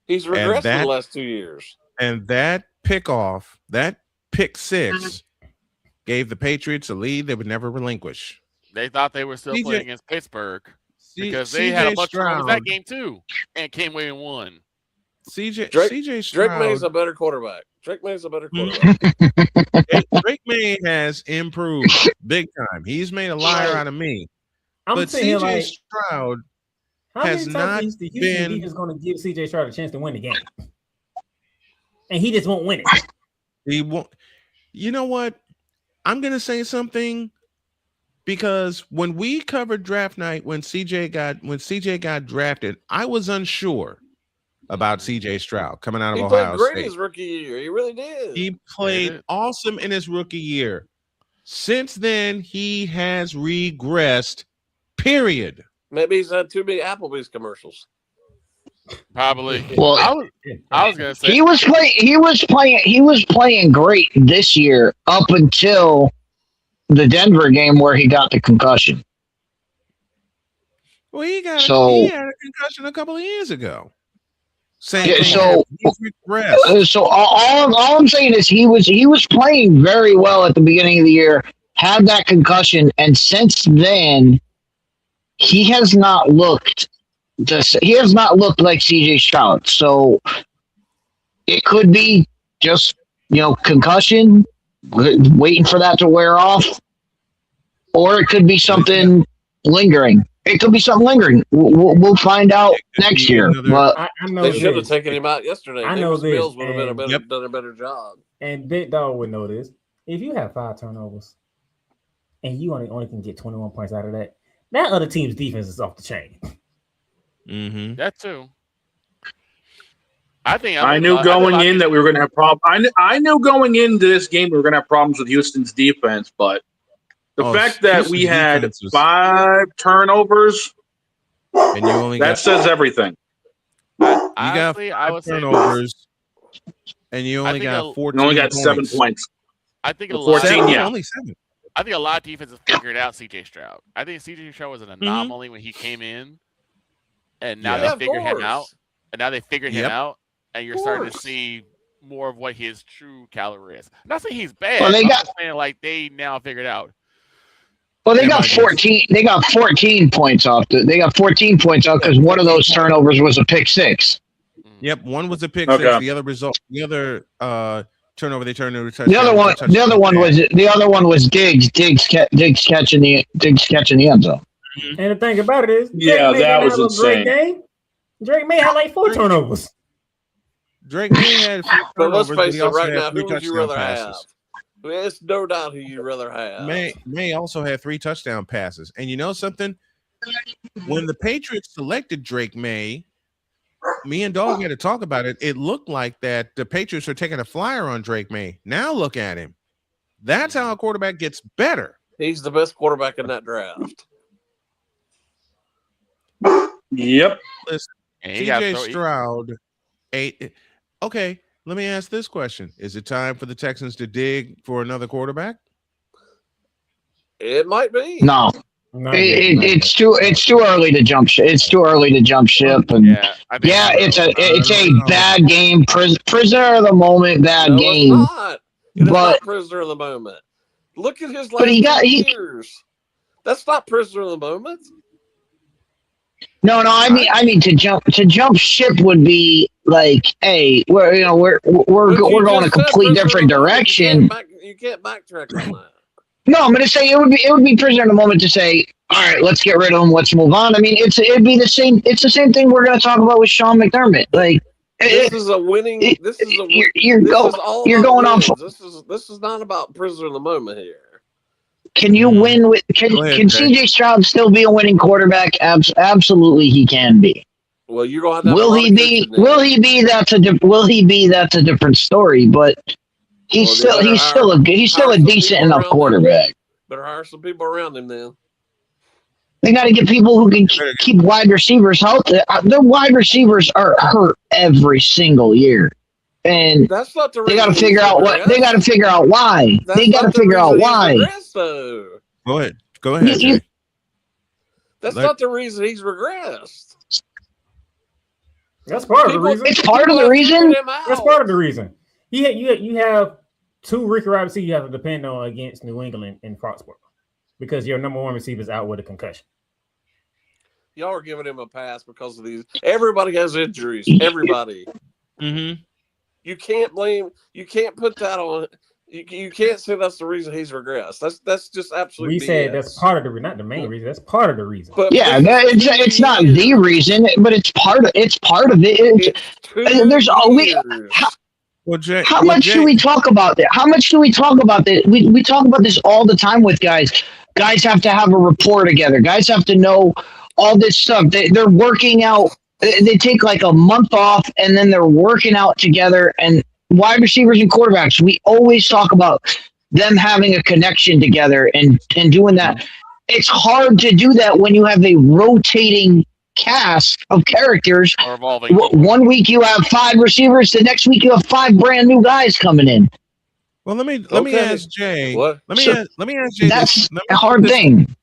He's regressed in the last 2 years. And that pick 6, gave the Patriots a lead they would never relinquish. They thought they were still playing against Pittsburgh because they had a bunch of runs that game too and came away and won. CJ Stroud. Drake May's a better quarterback. Drake May has improved big time. He's made a liar out of me. But CJ Stroud has not been. Houston is going to give CJ Stroud a chance to win the game, and he just won't win it. He won't. You know what? I'm going to say something because when we covered draft night, when CJ got drafted, I was unsure about CJ Stroud coming out of Ohio State. He played great his rookie year. He really did. He played awesome in his rookie year. Since then, he has regressed. Period. Maybe he's had too many Applebee's commercials. Probably. Well, I was gonna say he was playing great this year up until the Denver game where he got the concussion. Well, he had a concussion a couple of years ago. So all I'm saying is he was playing very well at the beginning of the year, had that concussion, and since then he has not looked like CJ Stroud. So it could be just concussion, waiting for that to wear off, or it could be something lingering. It could be something lingering. We'll find out next year. But I know they should have taken him out yesterday. I know this. Bills would have done a better job. And Big Dog would know this. If you have 5 turnovers and you only can get 21 points out of that other team's defense is off the chain. Mm-hmm. That too. I knew going in that we were going to have problems. I knew going into this game we were going to have problems with Houston's defense, but the fact that we had 5 turnovers, and you only says everything. You got 5 turnovers, and you only got 14. You only got 7 points. I think 14. Yeah, only 7. I think a lot of defenses figured out CJ Stroud. I think CJ Stroud was an anomaly when he came in, and now they figured him out. And now they figured him out, and you're starting to see more of what his true caliber is. Not saying he's bad. Well, they now figured out. Well, they got 14. They got 14 points off. They got 14 points off because one of those turnovers was a pick 6. Yep, one was a pick 6. The other turnover they turned into a touchdown. The other one was Diggs. Diggs catching the end zone. And the thing about it is, that was insane. Great game. Drake May had like 4 turnovers. Drake May had 4 turnovers. But let's face it, right now, 3 who would you rather passes. have? There's no doubt who you'd rather have. May also had 3 touchdown passes. And you know something? When the Patriots selected Drake May, me and Dog had to talk about it. It looked like that the Patriots are taking a flyer on Drake May. Now look at him. That's how a quarterback gets better. He's the best quarterback in that draft. Yep. Listen, CJ Stroud, 8. Okay, let me ask this question. Is it time for the Texans to dig for another quarterback? It might be. No. It's too early to jump ship. It's too early to jump ship, and it's a bad game. Prisoner of the moment, bad game. It's not prisoner of the moment. Look at his last years. That's not prisoner of the moment. No. I mean to jump ship would be like, hey, we're going a complete different direction. You can't backtrack on that. No, I'm going to say it would be prisoner in the moment to say, all right, let's get rid of him, let's move on. I mean, it'd be the same. It's the same thing we're going to talk about with Sean McDermott. Like, this is a winning. You're going off. This is not about prisoner in the moment here. Can you win with? Can CJ Stroud still be a winning quarterback? Absolutely, he can be. Well, you're going to have to. Will he be? That's a different story. But he's still a decent enough quarterback. Better hire some people around him then. They got to get people who can keep wide receivers healthy. The wide receivers are hurt every single year, and that's not the they got to figure out what they got to figure out why. They got to figure out why. Go ahead. Jay. That's not the reason he's regressed. That's part of the reason. It's part of the reason. That's part of the reason. You have two Ricky wide receivers you have to depend on against New England in Foxborough because your number one receiver is out with a concussion. Y'all are giving him a pass because of these. Everybody has injuries. Everybody. Mm-hmm. You can't blame. You can't put that on. You can't say that's the reason he's regressed. That's just absolutely. We said that's part of the not the main reason. That's part of the reason. But it's not the reason, but it's part of it. There's always. How much do we talk about that? How much do we talk about that? We talk about this all the time with guys. Guys have to have a rapport together. Guys have to know all this stuff. They're working out. They take like a month off and then they're working out together. And wide receivers and quarterbacks, we always talk about them having a connection together and doing that. It's hard to do that when you have a rotating cast of characters. One week you have 5 receivers, the next week you have 5 brand new guys coming in. Well, let me ask Jay. What? Let me ask Jay. That's a hard thing.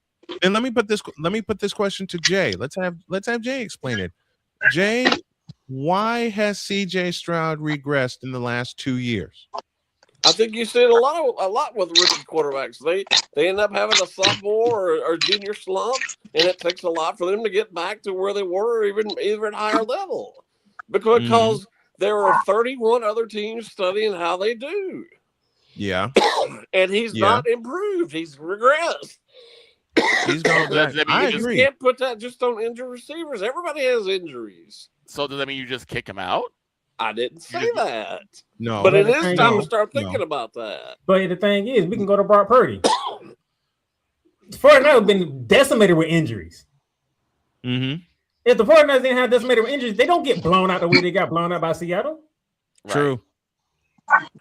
And let me put this question to Jay. Let's have Jay explain it. Jay, why has CJ Stroud regressed in the last 2 years? I think you see it a lot with rookie quarterbacks. They end up having a sophomore or junior slump, and it takes a lot for them to get back to where they were, even higher level, because there are 31 other teams studying how they do. Yeah, and he's not improved. He's regressed. He's gone back. I You agree. can't put that just on injured receivers. Everybody has injuries. So does that mean you just kick him out? I didn't say that. No, but it is time to start thinking about that. But the thing is, we can go to Brock Purdy. The 49ers have been decimated with injuries. Mm-hmm. If the 49ers didn't have decimated with injuries, they don't get blown out the way they got blown out by Seattle. True.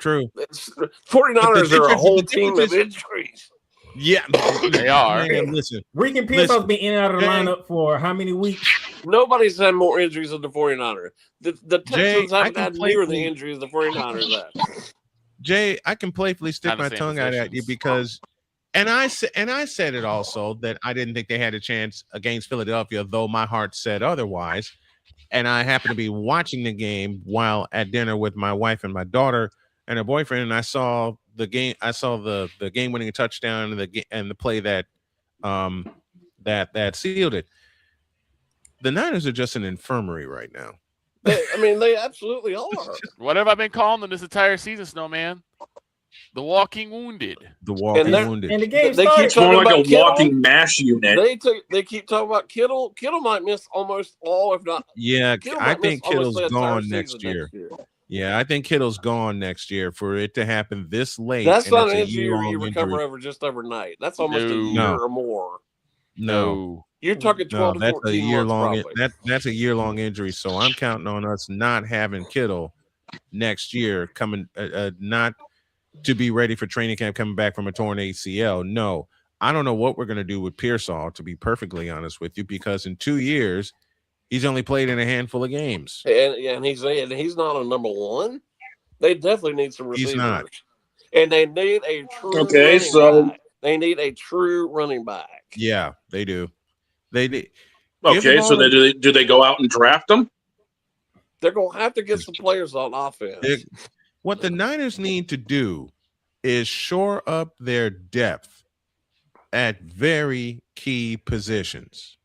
49ers are a whole team of injuries. Yeah, they are. Man, listen, Rick and Pearsall's been in and out of the lineup for how many weeks? Nobody's had more injuries than the 49ers. The Texans haven't had near the injuries the 49ers have. Jay, I can playfully stick my tongue out at you because, and I said it also that I didn't think they had a chance against Philadelphia, though my heart said otherwise. And I happened to be watching the game while at dinner with my wife and my daughter and her boyfriend, and I saw the game. I saw the game-winning touchdown and the play that that sealed it. The Niners are just an infirmary right now. They absolutely are. What have I been calling them this entire season, Snowman? The walking wounded. The walking wounded. And the game they keep talking like about a Kittle. walking mash unit. They keep talking about Kittle. Kittle might miss almost all, if not. Yeah, I think Kittle's gone next year. Yeah, I think Kittle's gone next year for it to happen this late. That's not an injury injury you recover over just overnight. That's almost a year or more. No. You're talking 12 to 14 that's a year long. probably. That's a year-long injury. So I'm counting on us not having Kittle next year coming, not to be ready for training camp coming back from a torn ACL. No, I don't know what we're going to do with Pearsall, to be perfectly honest with you, because in 2 years he's only played in a handful of games. And he's not a number one. They definitely need some receivers. He's not. And they need a true back. They need a true running back. Yeah, they do. They do. Okay, so do they go out and draft them? They're going to have to get some players on offense. What the Niners need to do is shore up their depth at very key positions.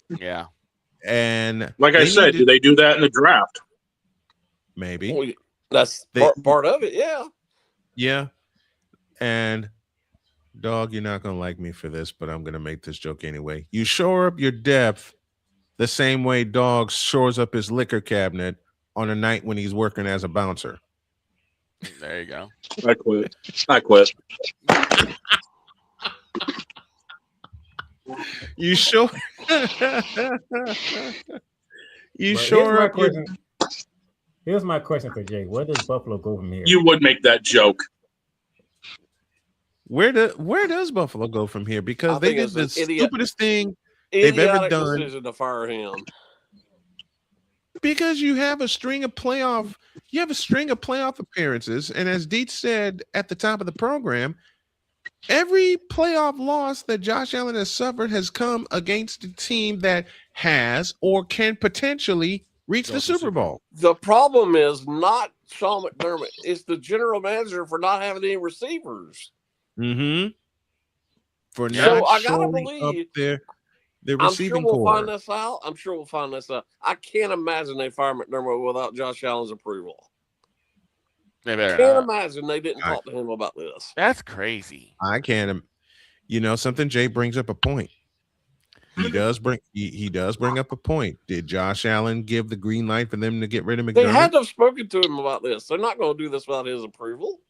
Yeah. And like I said, do they do that in the draft? Maybe. Well, that's part of it, yeah. Yeah. And dog, you're not going to like me for this, but I'm going to make this joke anyway. You shore up your depth the same way dog shores up his liquor cabinet on a night when he's working as a bouncer. There you go. I quit. You sure? You sure up your... Here's my question for Jay. Where does Buffalo go from here? You would make that joke. Where does Buffalo go from here? Because they did the stupidest thing they've ever done. Decision to fire him. Because you have a string of playoff appearances, and as Dietz said at the top of the program, every playoff loss that Josh Allen has suffered has come against a team that has or can potentially reach the Super Bowl. The problem is not Sean McDermott; it's the general manager for not having any receivers. Mm-hmm. For So not I gotta showing believe up their I'm receiving sure we'll core. find this out. I'm sure we'll find this out. I can't imagine they fire McDermott without Josh Allen's approval. They better Can't not. imagine they didn't talk to him about this. That's crazy. I can't. You know something? Jay brings up a point. He does bring up a point. Did Josh Allen give the green light for them to get rid of McDermott? They had to have spoken to him about this. They're not going to do this without his approval.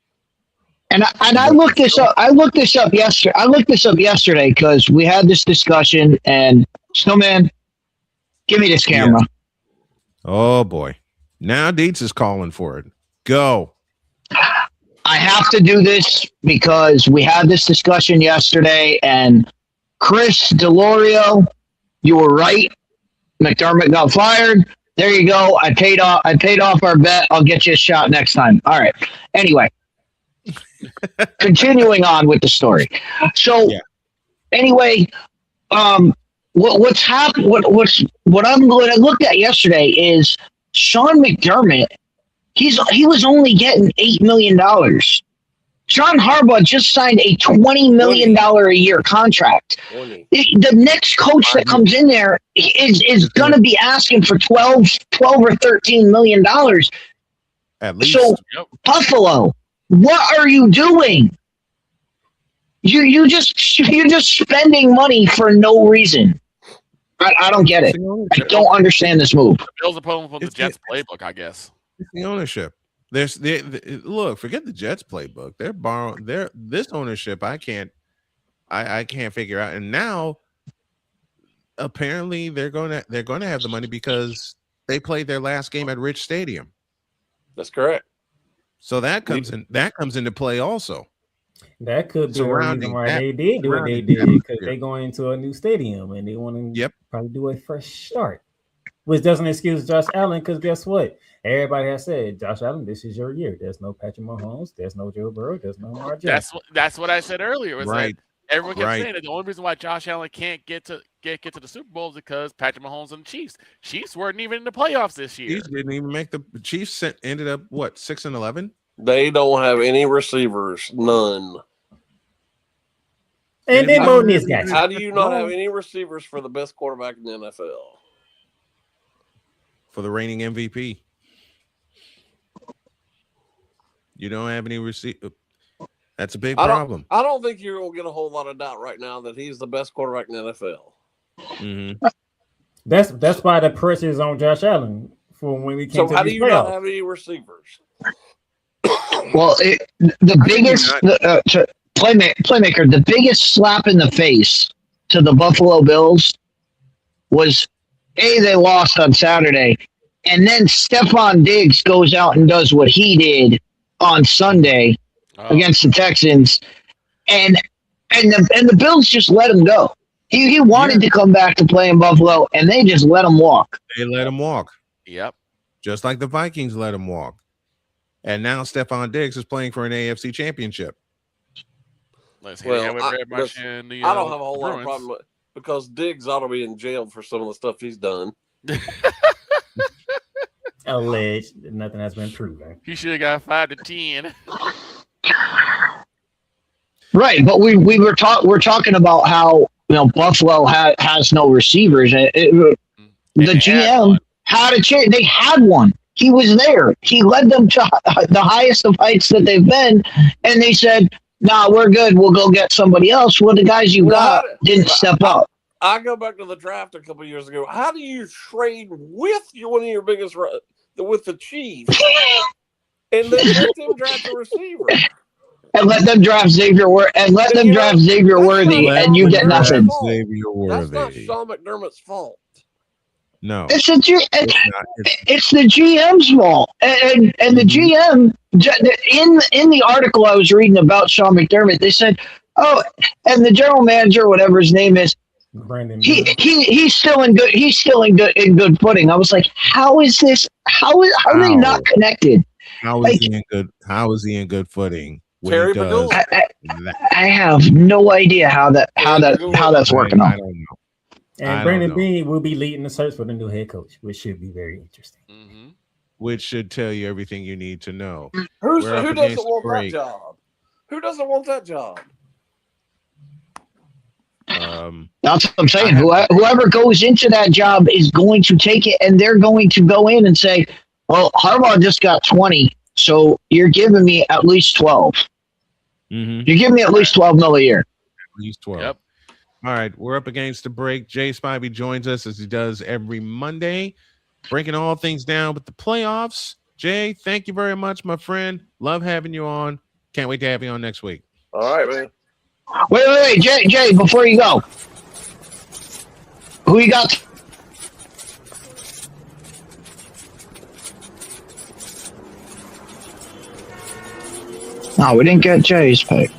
And I looked this up. I looked this up yesterday because we had this discussion. And Snowman, give me this camera. Yeah. Oh boy! Now Dietz is calling for it. Go. I have to do this because we had this discussion yesterday, and Chris Delorio, you were right. McDermott got fired. There you go. I paid off our bet. I'll get you a shot next time. All right. Anyway, continuing on with the story. So, anyway, what I looked at yesterday is Sean McDermott. He was only getting $8 million. John Harbaugh just signed a $20 million a year contract. The next coach that comes in there is going to be asking for 12 or $13 million. At least. So, Buffalo, what are you doing? You're just spending money for no reason. I don't get it. I don't understand this move. The Bills are pulling from the Jets playbook, I guess. It's the ownership. Look, forget the Jets playbook. They're borrowing this ownership. I can't figure out. And now apparently they're going to have the money because they played their last game at Rich Stadium. That's correct. So that comes into play also. That could be the reason why they did do what they did, because they're going to a new stadium and they want to probably do a fresh start, which doesn't excuse Josh Allen, because guess what? Everybody has said, Josh Allen, this is your year. There's no Patrick Mahomes. There's no Joe Burrow. There's no Lamar Jackson. That's what I said earlier. Was right. That everyone kept saying that the only reason why Josh Allen can't get to the Super Bowl is because Patrick Mahomes and the Chiefs. Chiefs weren't even in the playoffs this year. Chiefs didn't even make the Chiefs. Ended up what, 6-11? They don't have any receivers, none. And then Moniz got How do you not have any receivers for the best quarterback in the NFL? For the reigning MVP. You don't have any receiver. That's a big problem. I don't think you're going to get a whole lot of doubt right now that he's the best quarterback in the NFL. Mm-hmm. That's why the pressure is on Josh Allen for when we came to the playoffs. So how do you not have any receivers? Well, the biggest playmaker, the biggest slap in the face to the Buffalo Bills was they lost on Saturday, and then Stephon Diggs goes out and does what he did on Sunday against the Texans, and the Bills just let him go. He wanted to come back to play in Buffalo, and they just let him walk. They let him walk. Yep. Just like the Vikings let him walk. And now Stephon Diggs is playing for an AFC championship. I don't have a whole lot of problem with, because Diggs ought to be in jail for some of the stuff he's done. Alleged. Nothing has been proven. He should have got 5-10. Right, but we're talking about how Buffalo has no receivers. The GM had a chance. They had one. He was there. He led them to the highest of heights that they've been, and they said, "Nah, we're good. We'll go get somebody else." Well, the guys you got didn't step up. I go back to the draft a couple of years ago. How do you trade with one of your biggest with the Chiefs, and then let them draft a receiver? And let them draft Xavier Worthy, and you get nothing. That's not Sean McDermott's fault. No, it's the GM's fault, and the GM in the article I was reading about Sean McDermott, they said, and the general manager, whatever his name is, he's still in good footing. I was like, how is this? How are they not connected? How is he in good footing? Terry Padula. I have no idea how that's working out. I don't know. And Brandon Beane will be leading the search for the new head coach, which should be very interesting. Mm-hmm. Which should tell you everything you need to know. Who doesn't want that job? Who doesn't want that job? That's what I'm saying. Whoever goes into that job is going to take it, and they're going to go in and say, well, Harbaugh just got 20, so you're giving me at least 12. Mm-hmm. You're giving me at least 12 mil a year. At least 12. Yep. All right, we're up against the break. Jay Spivey joins us as he does every Monday, breaking all things down with the playoffs. Jay, thank you very much, my friend. Love having you on. Can't wait to have you on next week. All right, man. Wait, Jay, before you go, who you got? No, we didn't get Jay's pick.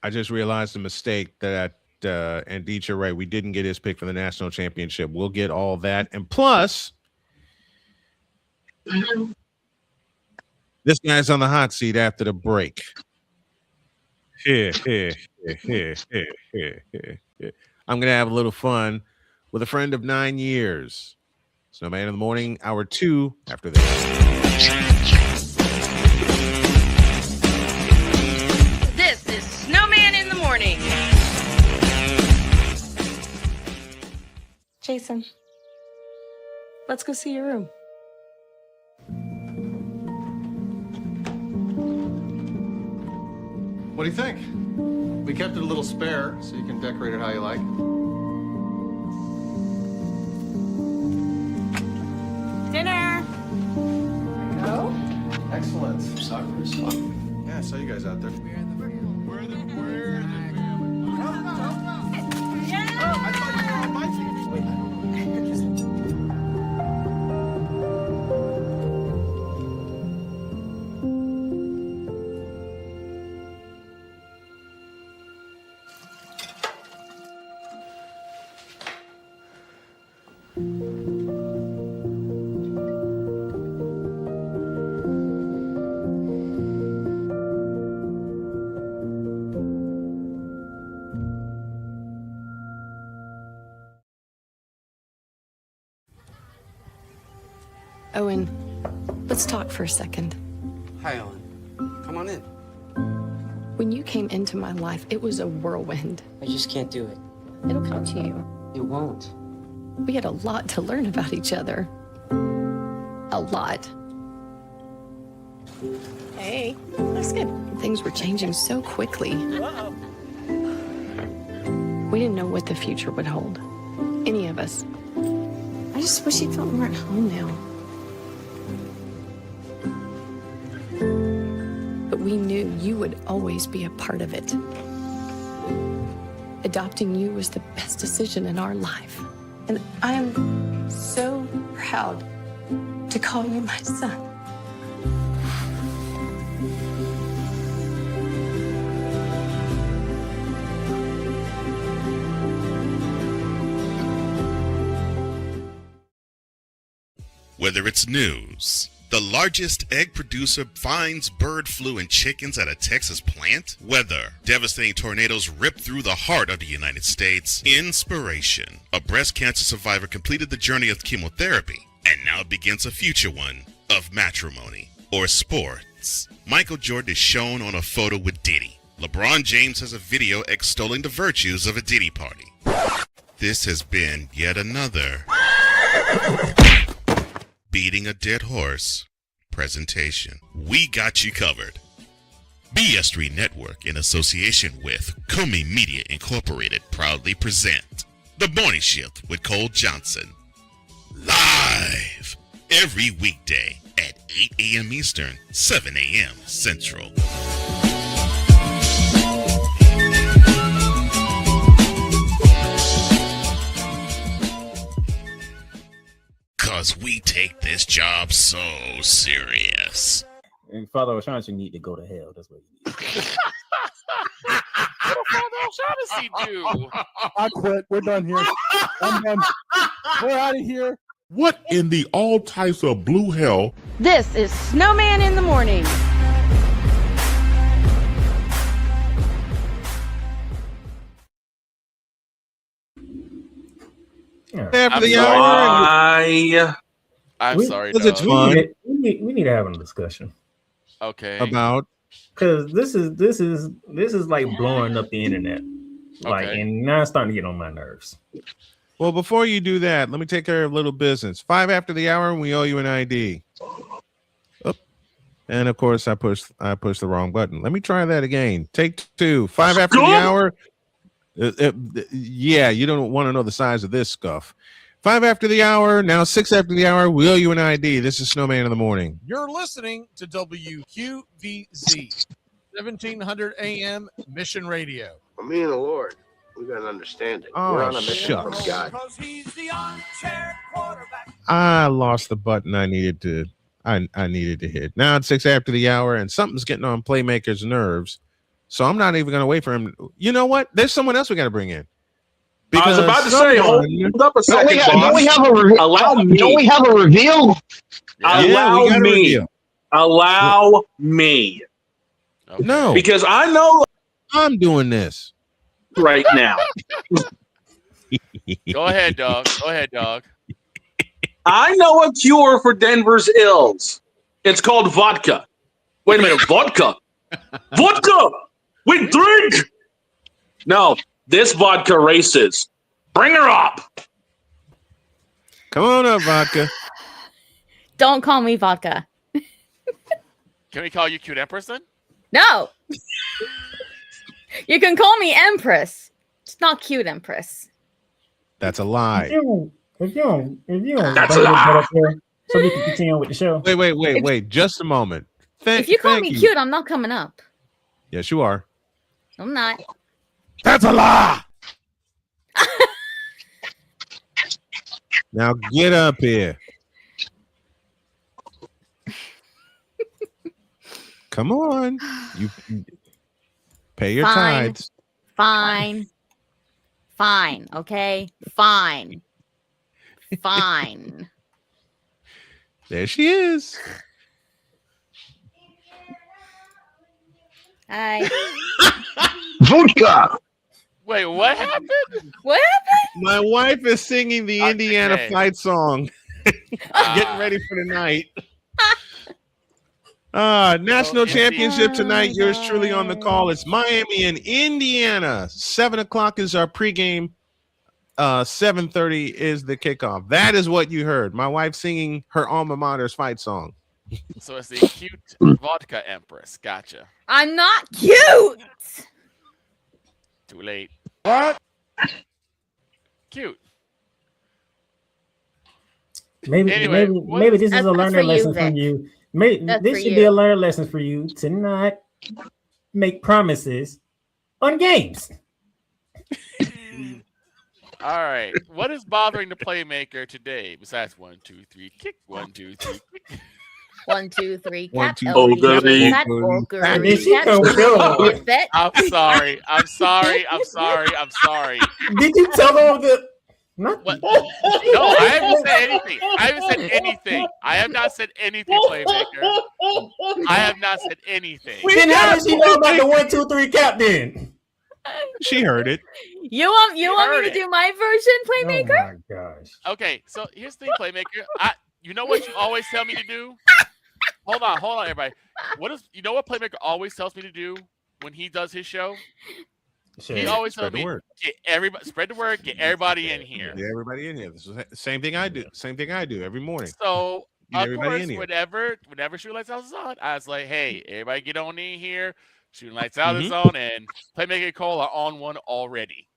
I just realized a mistake that and Deech, you're right. We didn't get his pick for the national championship. We'll get all that. And plus, this guy's on the hot seat after the break. I'm going to have a little fun with a friend of 9 years. Snowman in the Morning, hour 2 after this. This is Snowman in the Morning. Jason, let's go see your room. What do you think? We kept it a little spare, so you can decorate it how you like. Dinner. Go. Excellent. Soccer is fun. Yeah, I saw you guys out there. Owen, let's talk for a second. Hi, Ellen. Come on in. When you came into my life, it was a whirlwind. I just can't do it. It'll come to you. It won't. We had a lot to learn about each other. A lot. Hey, looks good. Things were changing so quickly. We didn't know what the future would hold. Any of us. I just wish you felt more at home now. But we knew you would always be a part of it. Adopting you was the best decision in our life. And I am so proud to call you my son. Whether it's news, the largest egg producer finds bird flu in chickens at a Texas plant, weather, devastating tornadoes rip through the heart of the United States, inspiration, a breast cancer survivor completed the journey of chemotherapy, and now begins a future one of matrimony or sports. Michael Jordan is shown on a photo with Diddy. LeBron James has a video extolling the virtues of a Diddy party. This has been yet another beating a dead horse presentation. We got you covered. BS3 Network, in association with Comey Media Incorporated, proudly present The Morning Shift with Cole Johnson. Live every weekday at 8 a.m. Eastern, 7 a.m. Central. Because we take this job so serious. And Father O'Shaughnessy need to go to hell. That's what he needs. What did Father O'Shaughnessy do? I quit. We're done here. I'm done. We're out of here. What in the all types of blue hell? This is Snowman in the Morning. After the hour. I'm sorry. Because it's fun. We need to have a discussion. Okay. About because this is like blowing up the internet, like, and now it's starting to get on my nerves. Well, before you do that, let me take care of a little business. 5 after the hour, and we owe you an ID. Oh, and of course, I pushed the wrong button. Let me try that again. Take 2. 5 after the hour. Yeah, you don't want to know the size of this scuff. 5 after the hour. Now 6 after the hour. We owe you an ID. This is Snowman in the Morning. You're listening to WQVZ, 1700 AM Mission Radio. For me and the Lord, we got an understanding. Oh, We're on a mission from shucks. God. I lost the button I needed to hit. Now it's 6 after the hour, and something's getting on Playmaker's nerves. So I'm not even going to wait for him. You know what? There's someone else we got to bring in. I was about to say, hold up a second, Don't we have a reveal? Allow me. Don't we have a reveal? Allow we got a me. reveal. Allow me. Okay. No, Because I know I'm doing this right now. Go ahead, dog. Go ahead, dog. I know a cure for Denver's ills. It's called vodka. Wait a minute, vodka? Vodka! We drink! No, this vodka races. Bring her up. Come on up, vodka. Don't call me vodka. Can we call you Cute Empress then? No. You can call me Empress. It's not cute, Empress. That's a lie. If you don't That's bring a it lie. up there so we can continue on with the show. Wait. Just a moment. If you call me cute, I'm not coming up. Yes, you are. I'm not. That's a lie. Now get up here. Come on. You pay your tithes. Fine. Okay. Fine. There she is. Hi. Vodka. Wait, what happened? What happened? My wife is singing the Indiana okay. fight song. Getting ready for the night. National championship tonight. Yours truly on the call. It's Miami and Indiana. 7:00 is our pregame. 7:30 is the kickoff. That is what you heard. My wife singing her alma mater's fight song. So it's the Cute Vodka Empress. Gotcha. I'm not cute. Too late. What? Cute. Maybe this is a learning lesson from you. This should be a learning lesson for you to not make promises on games. All right. What is bothering the playmaker today besides 1, 2, 3, kick? 1, 2, 3, kick. 1, 2, 3. One, Cat. two, three. I'm sorry. Did you tell her the? What? No, I haven't said anything. I have not said anything, playmaker. I have not said anything. Then how does she know about the 1, 2, 3 cap then? She heard it. You want me to do my version, Playmaker? Oh my gosh. Okay, so here's the thing, playmaker. You know what you always tell me to do? Hold on, everybody. You know what Playmaker always tells me to do when he does his show? He always tells me, get everybody, spread the word, get everybody in here. Get everybody in here. This is the same thing I do. Same thing I do every morning. So Get of everybody course, in here. whenever Shooting Lights Out is on, I was like, hey, everybody get on in here. Shooting Lights Out is on, and Playmaker and Cole are on one already.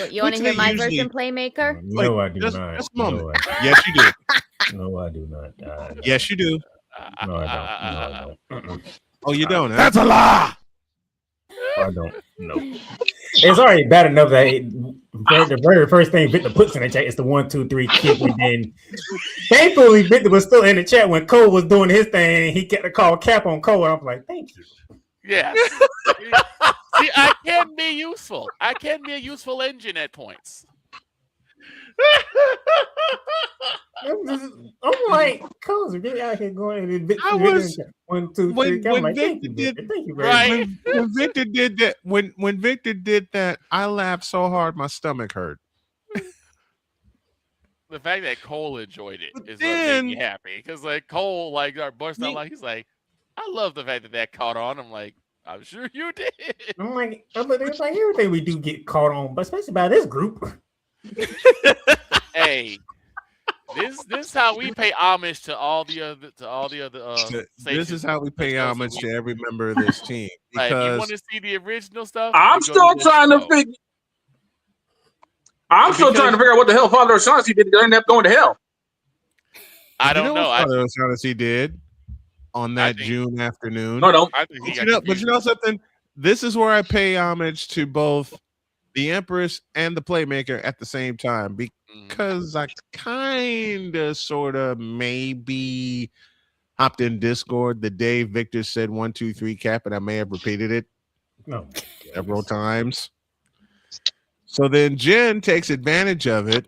You want to hear my version, Playmaker? No, I do not. Just a moment. Yes, you do. No, I do not. Yes, you do. No, I don't. Oh, you don't? Huh? That's a lie. I don't. No. It's already bad enough that the very first thing Victor puts in the chat is the 1, 2, 3 kick, and then thankfully Victor was still in the chat when Cole was doing his thing, and he got to call cap on Cole. And I'm like, thank you. Yes. See, I can be useful. I can be a useful engine at points. I'm like, Cozy, they out here going and Victor. I was 1, 2, 3. I'm like, thank you, Victor Victor. Thank you very much. when Victor did that, when Victor did that, I laughed so hard my stomach hurt. The fact that Cole enjoyed it is what then- made me happy. Because like Cole, like our burst out, like he's like, I love the fact that caught on. I'm like, I'm sure you did. I'm like, it's like everything we do get caught on, but especially by this group. Hey, this is how we pay homage to all the other This is how we pay homage to every member of this team. Like, if you Because want to see the original stuff, I'm you go still to this trying to show. figure. I'm still trying to figure out what the hell Father O'Shaughnessy did to end up going to hell. I don't know. What Father O'Shaughnessy did on that June afternoon. No, I don't. I think he But you know something? This is where I pay homage to both the Empress and the Playmaker at the same time, because I kind of, sort of, maybe hopped in Discord the day Victor said 1, 2, 3 cap, and I may have repeated it several times. So then Jen takes advantage of it,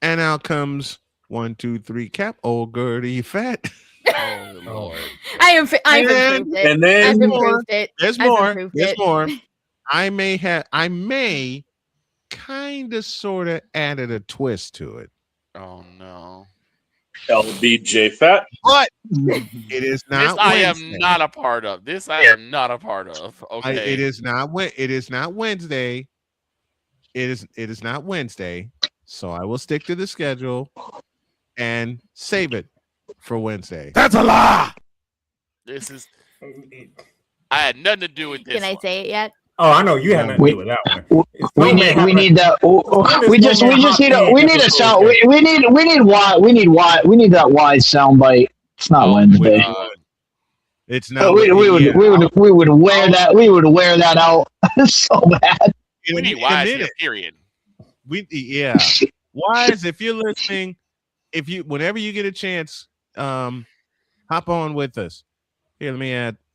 and out comes 1, 2, 3 cap. Old Gertie fat. Oh Lord! I've improved it. And then I've improved it. There's I've more. improved There's it. more. I may kind of, sort of added a twist to it. Oh no! LBJ Fat. But it is not. This I Wednesday. am not a part of. This I am not a part of. Okay. It is not. It is not Wednesday. It is not Wednesday. So I will stick to the schedule and save it for Wednesday. That's a lie. This is. I had nothing to do with this. Can I say it yet? Oh, I know you have nothing to do with that one. We need that. We just need a sound. We need that wide sound bite. It's not Wednesday. It's not. We would wear that. We would wear that out so bad. We need wise here, period. Wise, if you're listening, whenever you get a chance, hop on with us. Here,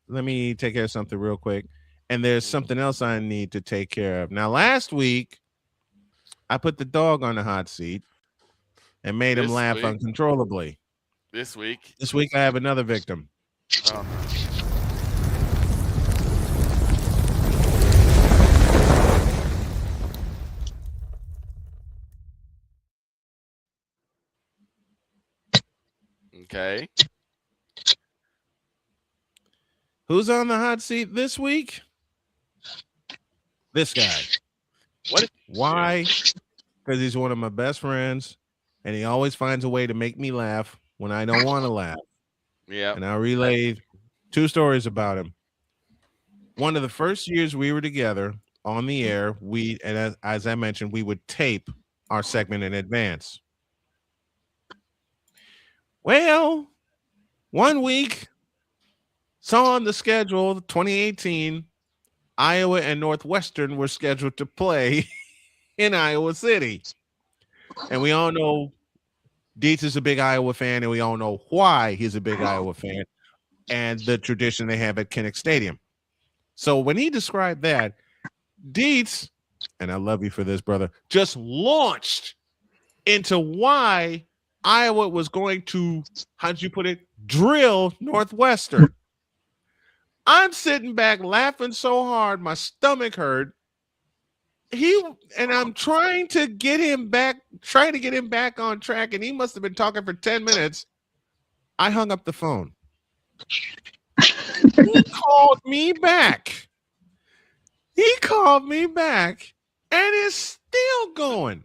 let me take care of something real quick. And there's something else I need to take care of. Now, last week, I put the dog on the hot seat and made him laugh uncontrollably. This week, I have another victim. Oh. Okay. Who's on the hot seat this week? This guy. What? Why? Because he's one of my best friends, and he always finds a way to make me laugh when I don't want to laugh. Yeah. And I'll relay 2 stories about him. One of the first years we were together on the air, as I mentioned, we would tape our segment in advance. Well, one week, saw on the schedule, 2018, Iowa and Northwestern were scheduled to play in Iowa City. And we all know Dietz is a big Iowa fan, and we all know why he's a big Iowa fan and the tradition they have at Kinnick Stadium. So when he described that, Dietz, and I love you for this, brother, just launched into why Iowa was going to, how'd you put it, drill Northwestern. I'm sitting back laughing so hard, my stomach hurt. I'm trying to get him back on track, and he must have been talking for 10 minutes. I hung up the phone. He called me back. And it's still going.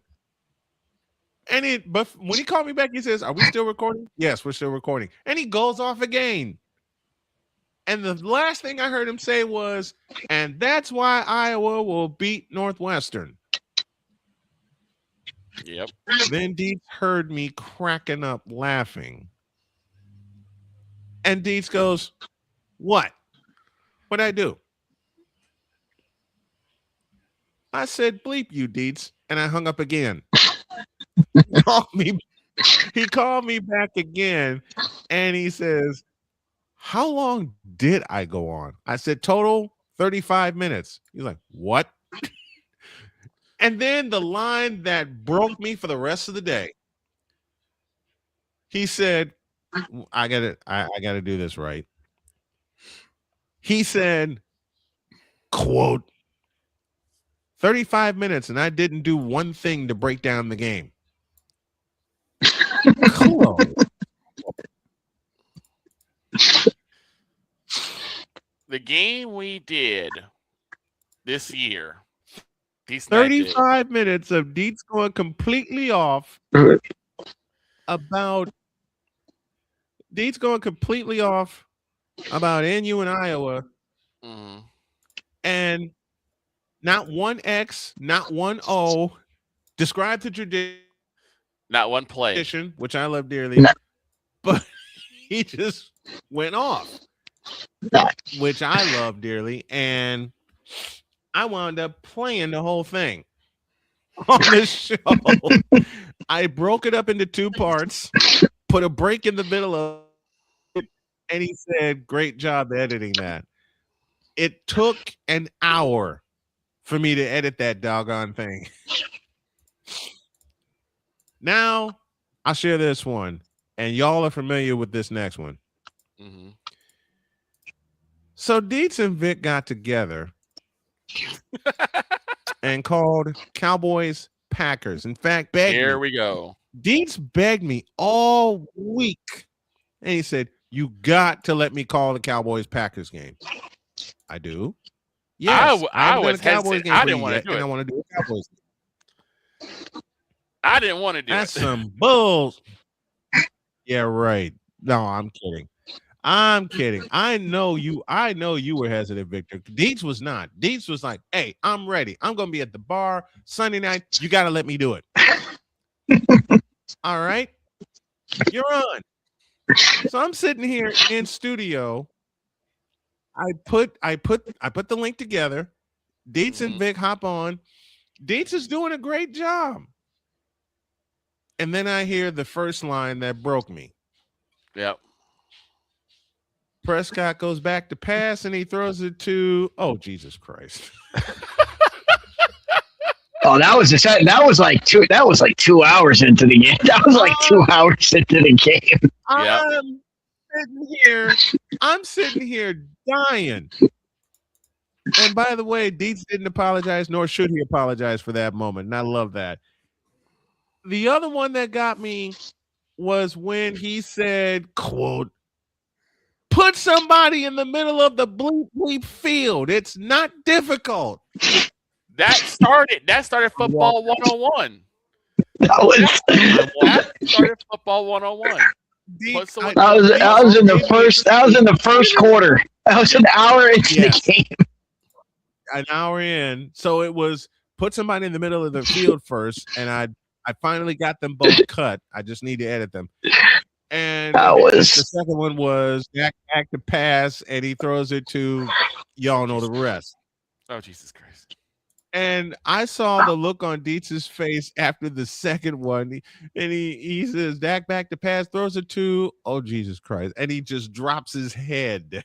But when he called me back, he says, "Are we still recording?" Yes, we're still recording. And he goes off again. And the last thing I heard him say was, "And that's why Iowa will beat Northwestern." Yep. Then Dietz heard me cracking up laughing. And Dietz goes, "What? What'd I do?" I said, "Bleep you, Dietz." And I hung up again. He called me back again, and he says, "How long did I go on?" I said, "Total 35 minutes. He's like, "What?" And then the line that broke me for the rest of the day. He said, I gotta do this right. He said, quote, 35 minutes and I didn't do one thing to break down the game. Cool. The game we did this year. 35 minutes of Dietz going completely off about NU and Iowa. Mm-hmm. And not one X, not one O. Describe the tradition. Not one play. Which I love dearly. But he just went off. Which I love dearly. And I wound up playing the whole thing on this show. I broke it up into 2 parts, put a break in the middle of it, and he said, great job editing that. It took an hour for me to edit that doggone thing. Now, I'll share this one, and y'all are familiar with this next one. Mm-hmm. So Dietz and Vic got together and called Cowboys Packers. In fact, Here we go. Dietz begged me all week, and he said, "You got to let me call the Cowboys Packers game." I do. Yes, I was Cowboys game. I didn't want to do it. I want to do a Cowboys game. I didn't want to do That's it. some bulls. Yeah, right. No, I'm kidding. I'm kidding. I know you were hesitant, Victor. Dietz was not. Dietz was like, hey, I'm ready. I'm going to be at the bar Sunday night. You got to let me do it. All right. You're on. So I'm sitting here in studio. I put the link together. Dietz and Vic hop on. Dietz is doing a great job. And then I hear the first line that broke me. Yep. Prescott goes back to pass and he throws it to, oh, Jesus Christ. Oh, that was like 2 hours into the game. That was like 2 hours into the game. I'm sitting here dying. And by the way, Dietz didn't apologize, nor should he apologize for that moment. And I love that. The other one that got me was when he said, quote, put somebody in the middle of the bleep field. It's not difficult. That started football 101. That started football 101. I was in the first quarter. I was an hour into the game. An hour in. So it was put somebody in the middle of the field first, and I finally got them both cut. I just need to edit them. And the second one was back to pass, and he throws it to y'all know the rest. Oh, Jesus Christ. And I saw the look on Dietz's face after the second one. And he says, Dak back to pass, throws it to, oh, Jesus Christ. And he just drops his head.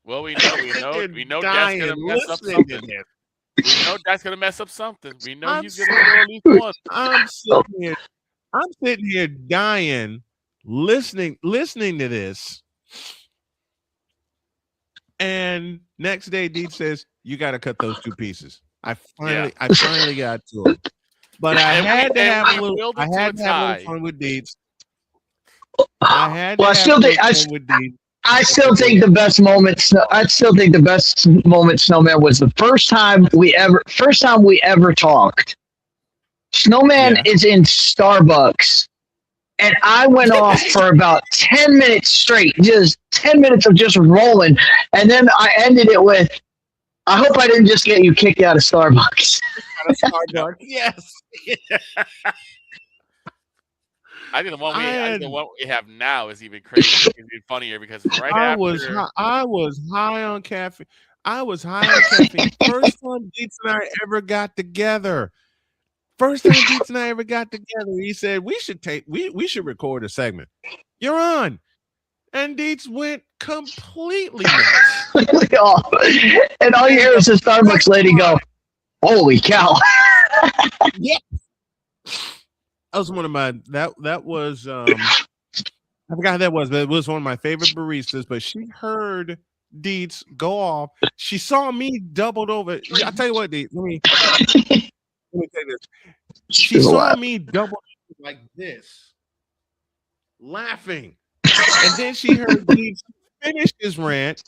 Well, we know Dak's going to mess up something. We know Dak's going to mess up something. We know he's going to go at least one. I'm sitting here dying, listening to this. And next day, Dietz says, you got to cut those 2 pieces. I finally got to it. But I had to have a little fun with Dietz. I still think the best moment Snowman was the first time we ever talked. Snowman is in Starbucks, and I went off for about 10 minutes straight, just 10 minutes of just rolling, and then I ended it with, I hope I didn't just get you kicked out of Starbucks. Yes. I think the one we have now is even crazier. It's even funnier because I was high on caffeine. First time Dietz and I ever got together. He said we should record a segment. You're on. And Dietz went completely nuts. And all you hear is the Starbucks lady go, Holy cow! Yeah. That was one of my that was I forgot who that was, but it was one of my favorite baristas. But she heard Dietz go off. She saw me doubled over. I'll tell you what, Dietz. Let me say this. She saw me doubled like this, laughing, and then she heard Dietz finish his rant.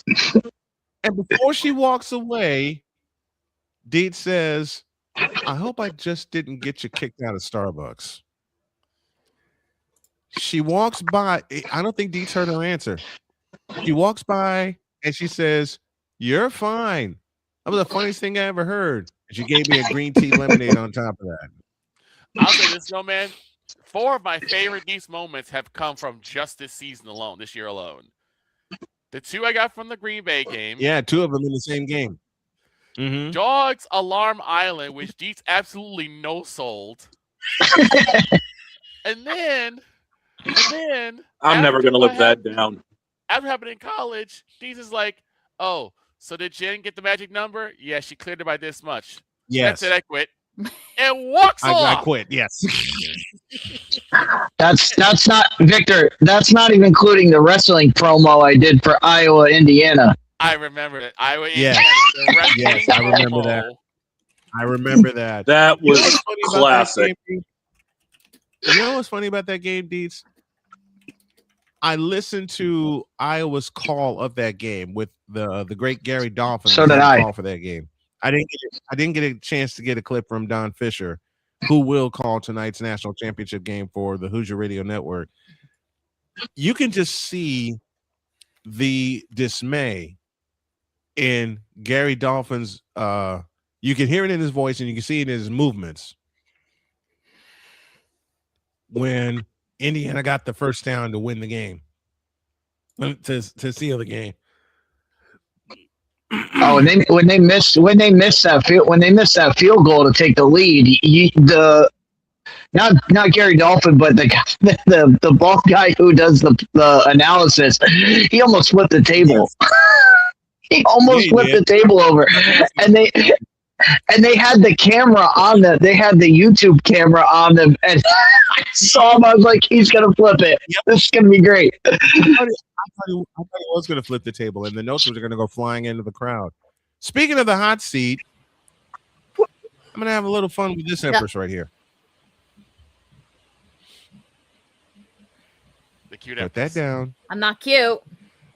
And before she walks away, Dietz says, "I hope I just didn't get you kicked out of Starbucks." She walks by. I don't think Dietz heard her answer. She walks by and she says, "You're fine." That was the funniest thing I ever heard. And she gave me a green tea lemonade on top of that. I'll say this, Snowman. 4 of my favorite Dietz moments have come from just this season alone, this year alone. The 2 I got from the Green Bay game. Yeah, 2 of them in the same game. Mm-hmm. Dogs Alarm Island, which Dietz absolutely no-sold. And then I'm never going to live that down. After happening in college, Dietz is like, "Oh, so did Jen get the magic number? Yeah, she cleared it by this much. Yes. That's it, I quit." And walks off. I quit, yes. That's not, Victor, that's not even including the wrestling promo I did for Iowa, Indiana. I remember it. Iowa, Yeah. Indiana. Yes, I remember that. I remember that. That was classic. You know what's funny about that game, Dietz? I listened to Iowa's call of that game with the great Gary Dolphin. So did I. Call for that game. I didn't get a chance to get a clip from Don Fisher, who will call tonight's national championship game for the Hoosier Radio Network. You can just see the dismay in Gary Dolphin's. You can hear it in his voice and you can see it in his movements when Indiana got the first down to win the game, to seal the game. Oh, when they missed that field goal to take the lead, not Gary Dolphin, but the ball guy who does the analysis, he almost flipped the table. He almost flipped the table over, and they had the camera on them. They had the YouTube camera on them, and I saw him. I was like, he's gonna flip it. Yep. This is gonna be great. I thought he was going to flip the table, and the notes were going to go flying into the crowd. Speaking of the hot seat, I'm going to have a little fun with this Empress right here. The cute Put that down. I'm not cute.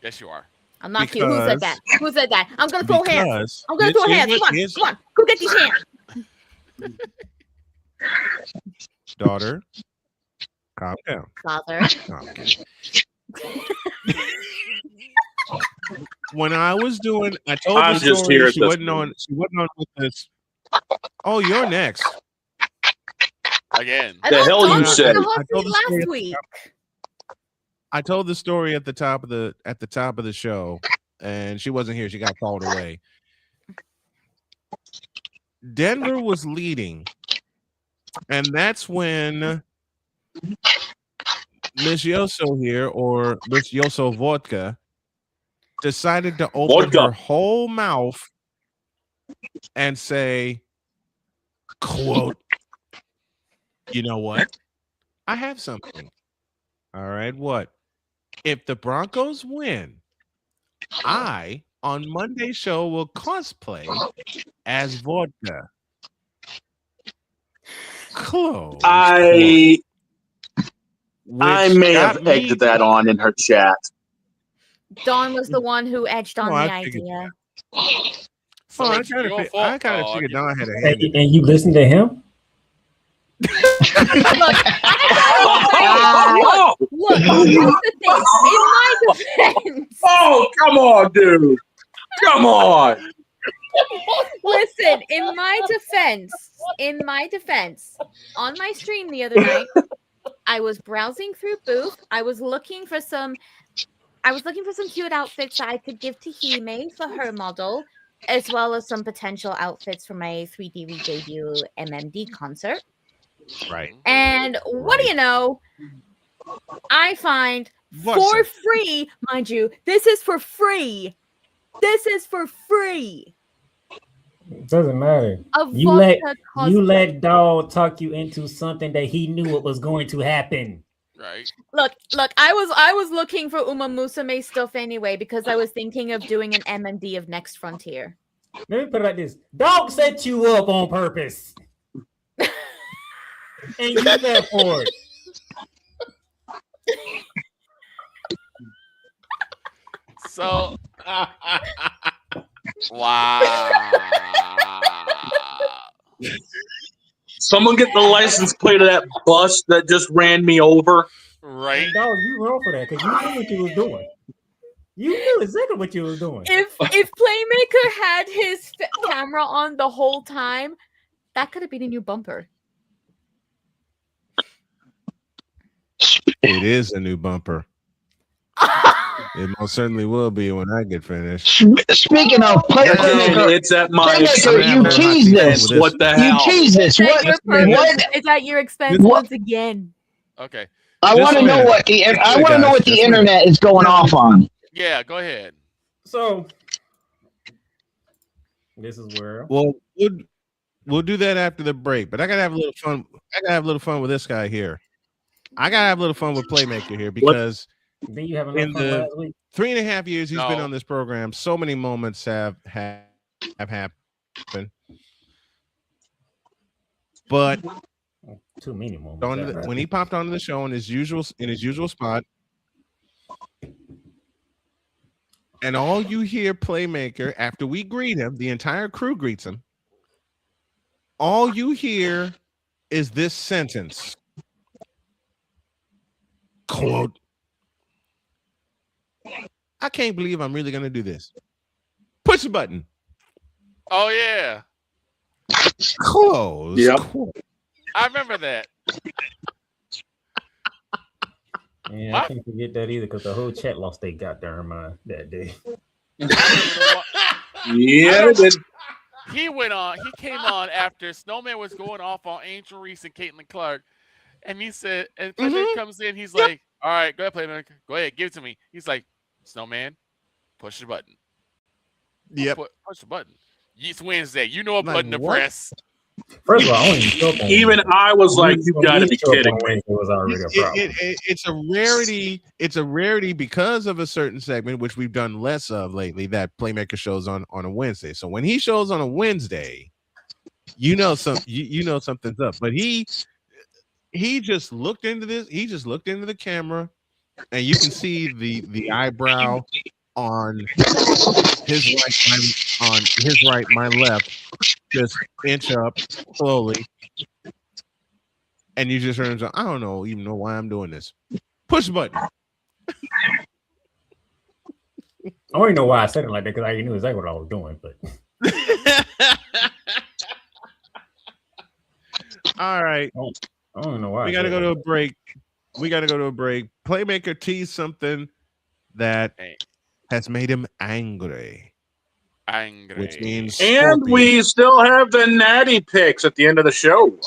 Yes, you are. I'm not cute. Who said that? Who said that? I'm going to throw hands. I'm going to throw hands. Come on. Go get these hands. Daughter, calm down. Father. Calm down. When I was doing, I told I'm the just story. here at She this wasn't on. She wasn't on with this. Oh, you're next. Again. The hell you said. Last week. I told the story at the top of the show, and she wasn't here. She got called away. Denver was leading, and that's when Miss Yoso here, or Miss Yoso Vodka, decided to open her whole mouth and say, quote, "You know what? I have something. All right, what? If the Broncos win, I, on Monday's show, will cosplay as Vodka." Close. I may have egged that on in her chat. Dawn was the one who edged on the I figured idea. I kind of figured Don had a hand. And you listen to him? Look, here's the thing. In my defense. Oh, come on, dude. Come on. Listen, in my defense, on my stream the other night, I was browsing through Booth. I was looking for some cute outfits that I could give to Hime for her model, as well as some potential outfits for my 3D debut MMD concert. Right. And what do you know? I find for free, mind you, this is for free. It doesn't matter. You let dog talk you into something that he knew it was going to happen. Right. Look, I was looking for Uma Musume stuff anyway because I was thinking of doing an M&D of Next Frontier. Let me put it like this. Dog set you up on purpose. And you fell for it. So, wow. Someone get the license plate of that bus that just ran me over. Right. Dog, you wrong for that because you knew what you was doing. You knew exactly what you was doing. If Playmaker had his camera on the whole time, that could have been a new bumper. It is a new bumper. It most certainly will be when I get finished. Speaking of Playmaker, it's at my Playmaker, you tease this. What the hell? You tease this. What? It's at your expense once again. Okay. I want to know what the internet is going off on. Yeah, go ahead. So this is where we'll do that after the break. But I gotta have a little fun. I gotta have a little fun with this guy here. I gotta have a little fun with Playmaker here because did you have in the 3.5 years he's been on this program, so many moments have happened. But too many moments. When he popped onto the show in his usual spot, and all you hear Playmaker after we greet him, the entire crew greets him. All you hear is this sentence. Quote, I can't believe I'm really going to do this. Push the button. Oh, yeah. Close. Yep. I remember that. Yeah, I can't forget that either because the whole chat lost their goddamn mind that day. Yeah, he came on after Snowman was going off on Angel Reese and Caitlin Clark. And he said, and Playmaker comes in, he's like, all right, go ahead, Playmaker. Go ahead, give it to me. He's like, Snowman, push the button. Yep. Push the button. It's Wednesday. You know what button to press. First of all, even I was like, you got to be kidding me. It was already a problem. It's a rarity. It's a rarity because of a certain segment, which we've done less of lately, that Playmaker shows on a Wednesday. So when he shows on a Wednesday, you know something's up. But he just looked into this. He just looked into the camera, and you can see the eyebrow on his right, my left, just inch up slowly, and you just heard him say, I don't even know why I'm doing this. Push the button. I don't even know why I said it like that because I knew exactly what I was doing. But all right. I don't know why. We got to go to a break. Playmaker teased something that has made him angry. Which means and we still have the natty picks at the end of the show.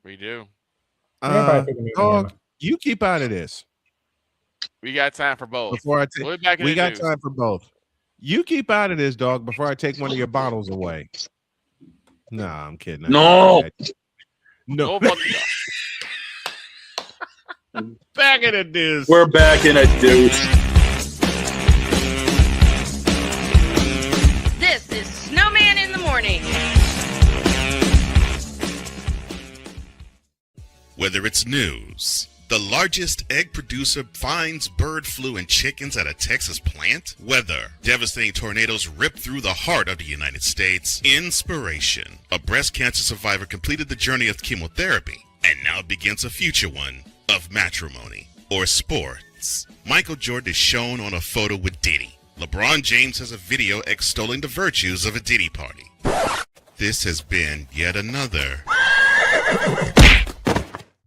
We do. Dog, you keep out of this. We got time for both. We got time for both. You keep out of this, dog, before I take one of your bottles away. Nah, I'm kidding. No. Back in a deuce. We're back in a deuce. This is Snowman in the morning. Whether it's news, the largest egg producer finds bird flu in chickens at a Texas plant, weather, devastating tornadoes rip through the heart of the United States, inspiration, a breast cancer survivor completed the journey of chemotherapy, and now begins a future one of matrimony or sports. Michael Jordan is shown on a photo with Diddy. LeBron James has a video extolling the virtues of a Diddy party. This has been yet another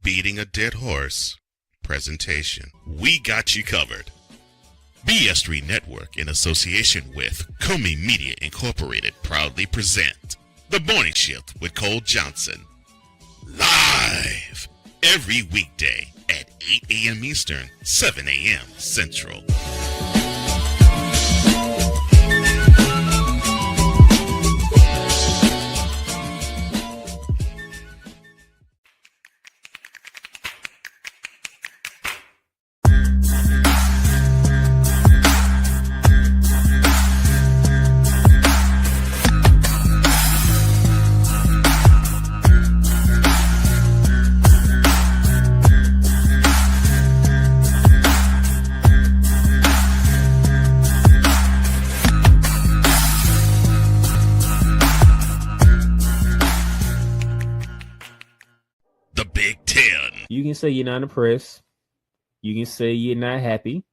beating a dead horse presentation. We got you covered. BS3 Network, in association with Comey Media Incorporated, proudly present The Morning Shift with Cole Johnson. Live every weekday at 8 a.m. Eastern, 7 a.m. Central. You can say you're not impressed. You can say you're not happy.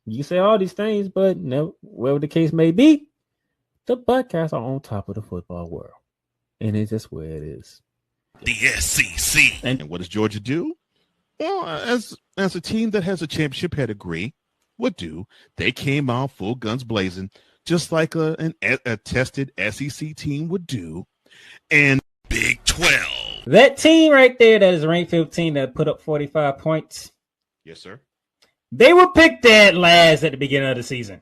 You can say all these things, but no, whatever the case may be, the Buckeyes are on top of the football world. And it's just where it is. The SEC. And what does Georgia do? Well, as a team that has a championship pedigree would do, they came out full guns blazing, just like a tested SEC team would do. And Big 12. That team right there that is ranked 15 that put up 45 points. Yes, sir. They were picked dead last at the beginning of the season.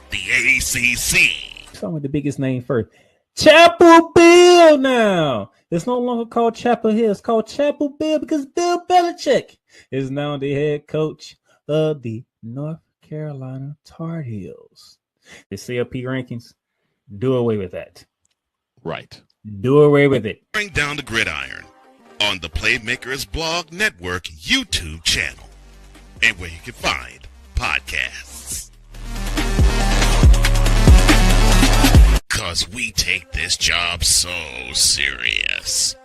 The ACC. Start with the biggest name first. Chapel Bill now. It's no longer called Chapel Hill. It's called Chapel Bill because Bill Belichick is now the head coach of the North Carolina Tar Heels. The CLP rankings, do away with that. Right. Do away with it. Bring down the gridiron on the Playmakers Blog Network YouTube channel and where you can find podcasts. Because we take this job so serious.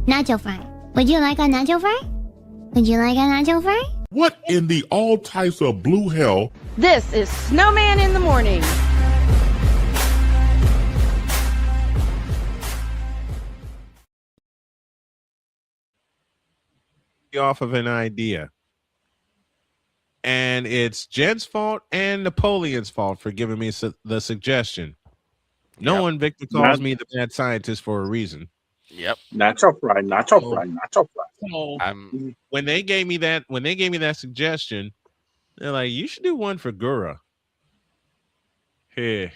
Nacho fry. Would you like a nacho fry? Would you like a nacho fry? What in the all types of blue hell? This is Snowman in the Morning. Off of an idea. And it's Jed's fault and Napoleon's fault for giving me the suggestion. Knowing Victor calls me the mad scientist for a reason. Yep. Nacho fry. So, when they gave me that suggestion, they're like, you should do one for Gura. Here.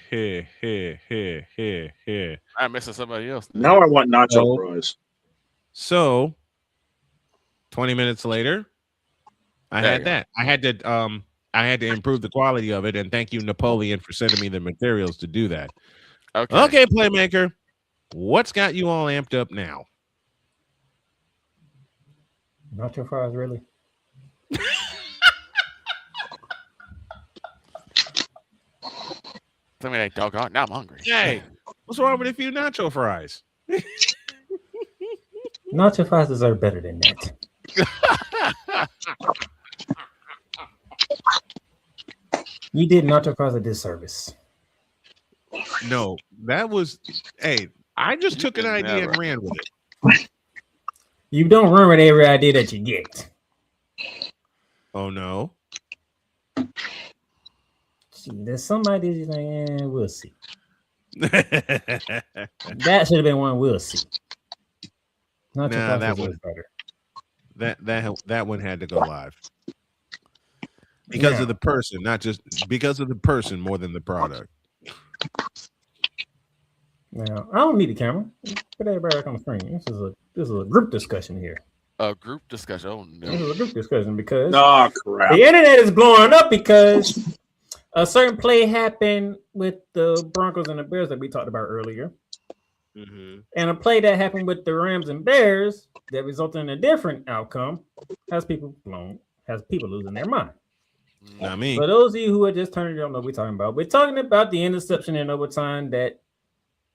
I'm missing somebody else. Now I want nacho fries. So 20 minutes later, I had that. I had to improve the quality of it, and thank you, Napoleon, for sending me the materials to do that. Okay, Playmaker, what's got you all amped up now? Nacho fries, really? Tell me that doggone. Now I'm hungry. Hey, what's wrong with a few nacho fries? Nacho fries deserve better than that. You did nacho fries a disservice. No, that was. Hey, I just took an idea and ran with it. You don't run with every idea that you get. Oh no. See, there's some ideas you think, we'll see. That should have been one we'll see. Nacho fries that was one better. That one had to go live because of the person, not just because of the person more than the product. Now I don't need the camera. Put everybody back on the screen. This is a group discussion here. A group discussion. Oh no. This is a group discussion because crap. The internet is blowing up because a certain play happened with the Broncos and the Bears that we talked about earlier. Mm-hmm. And a play that happened with the Rams and Bears that resulted in a different outcome has people losing their mind. Not me. For those of you who are just turning, you don't know what we're talking about. We're talking about the interception in overtime that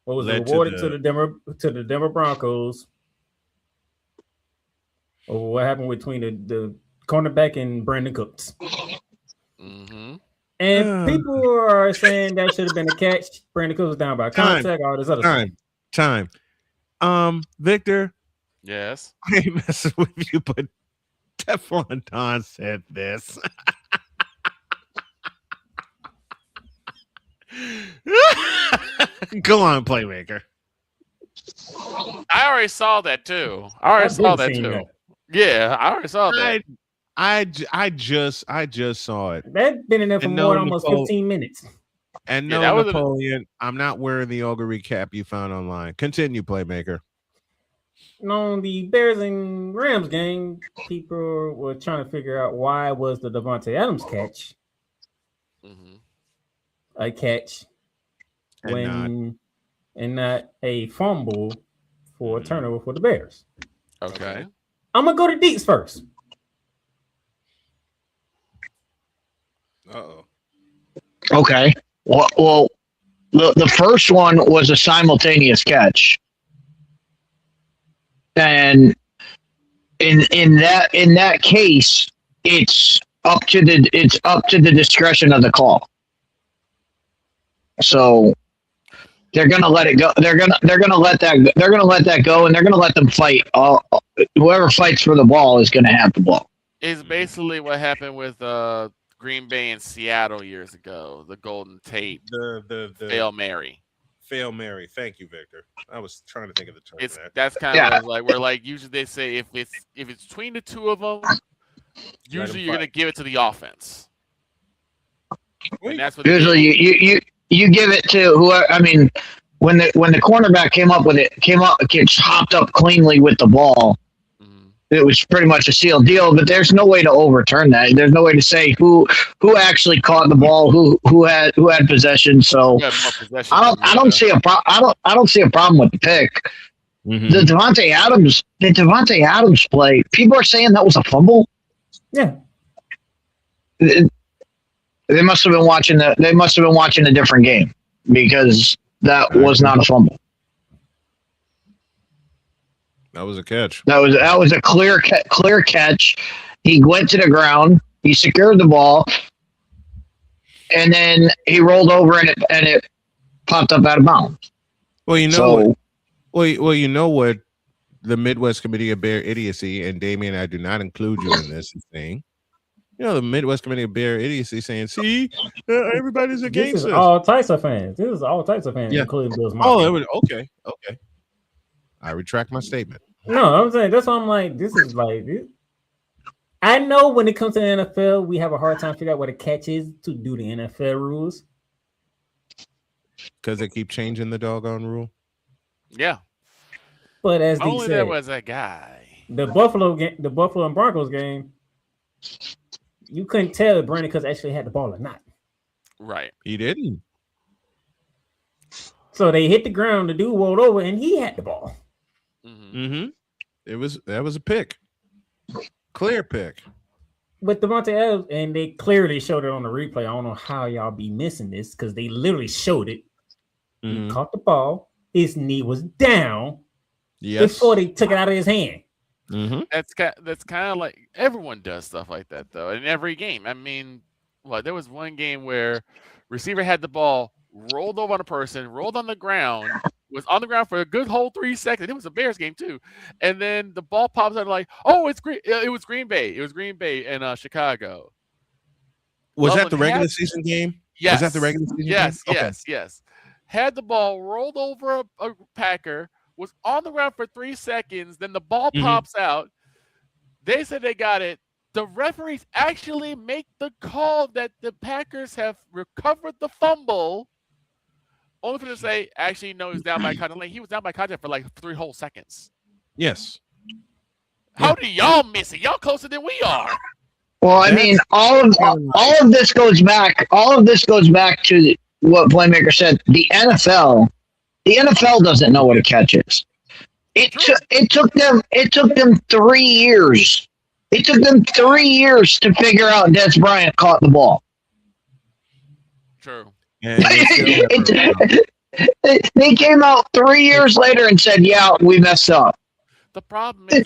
was awarded to the Denver Broncos over what happened between the cornerback and Brandon Cooks. Mm-hmm. And people are saying that should have been a catch. Brandon Cooks was down by contact, all this other stuff. Victor. Yes. I ain't messing with you, but Teflon Don said this. Go on, Playmaker. I already saw that too. Yeah, I already saw that. I just saw it. That's been in there for more than almost 15 minutes. And no, Napoleon, I'm not wearing the ogre recap you found online. Continue, Playmaker. On the Bears and Rams game, people were trying to figure out why was the Devontae Adams catch a catch and not a fumble for a turnover for the Bears. Okay. I'm gonna go to Dietz first. Uh-oh. Okay. Well, the first one was a simultaneous catch. And in that case, it's up to the discretion of the call. So they're gonna let it go. They're gonna let that go, and they're gonna let them fight. Whoever fights for the ball is gonna have the ball. It's basically what happened with Green Bay and Seattle years ago. The Golden Tate, the Hail Mary. Fail Mary. Thank you, Victor. I was trying to think of the term. That's kind of like where usually they say if it's between the two of them, usually you're gonna give it to the offense. And that's what usually you give it to whoever. I mean, when the cornerback gets hopped up cleanly with the ball. It was pretty much a sealed deal, but there's no way to overturn that. There's no way to say who actually caught the ball, who had possession. So I don't see a problem with the pick. Mm-hmm. The Devontae Adams play. People are saying that was a fumble. Yeah. They must have been watching a different game because that was not a fumble. That was a catch. That was a clear catch. He went to the ground. He secured the ball, and then he rolled over and it popped up out of bounds. Well, you know. You know what the Midwest Committee of Bear Idiocy, and Damien, I do not include you in this thing. You know, the Midwest Committee of Bear Idiocy saying, "See, everybody's against this." This is all types of fans, including Bill's mom. Oh, it was okay. I retract my statement. No, I'm saying that's why I'm like, this is like. I know when it comes to the NFL, we have a hard time figuring out what a catch is to do the NFL rules. Because they keep changing the doggone rule. Yeah. But as they only said, there was a guy. The Buffalo and Broncos game, you couldn't tell if Brandon Cooks actually had the ball or not. Right. He didn't. So they hit the ground, the dude rolled over, and he had the ball. Mm-hmm. That was a pick. Clear pick. But Devontae Adams, and they clearly showed it on the replay. I don't know how y'all be missing this because they literally showed it. Mm-hmm. He caught the ball. His knee was down before they took it out of his hand. Mm-hmm. That's kind of like everyone does stuff like that though in every game. I mean, there was one game where receiver had the ball, rolled over on a person, rolled on the ground, was on the ground for a good whole 3 seconds. It was a Bears game too, and then the ball pops out like, oh, it's Green. It was Green Bay. It was Green Bay and Chicago. Was that the regular season game? Yes. Was that the regular season game? Yes. Had the ball, rolled over a Packer, was on the ground for 3 seconds, then the ball pops out. They said they got it. The referees actually make the call that the Packers have recovered the fumble, only for them to say, actually, no, he was down by contact. He was down by contact for like 3 whole seconds. Yes. How do y'all miss it? Y'all closer than we are. Well, I mean, all of this goes back. All of this goes back to what Playmaker said. The NFL doesn't know what a catch is. It took them 3 years. It took them 3 years to figure out Des Bryant caught the ball. True. They came out 3 years later and said, "Yeah, we messed up." The problem is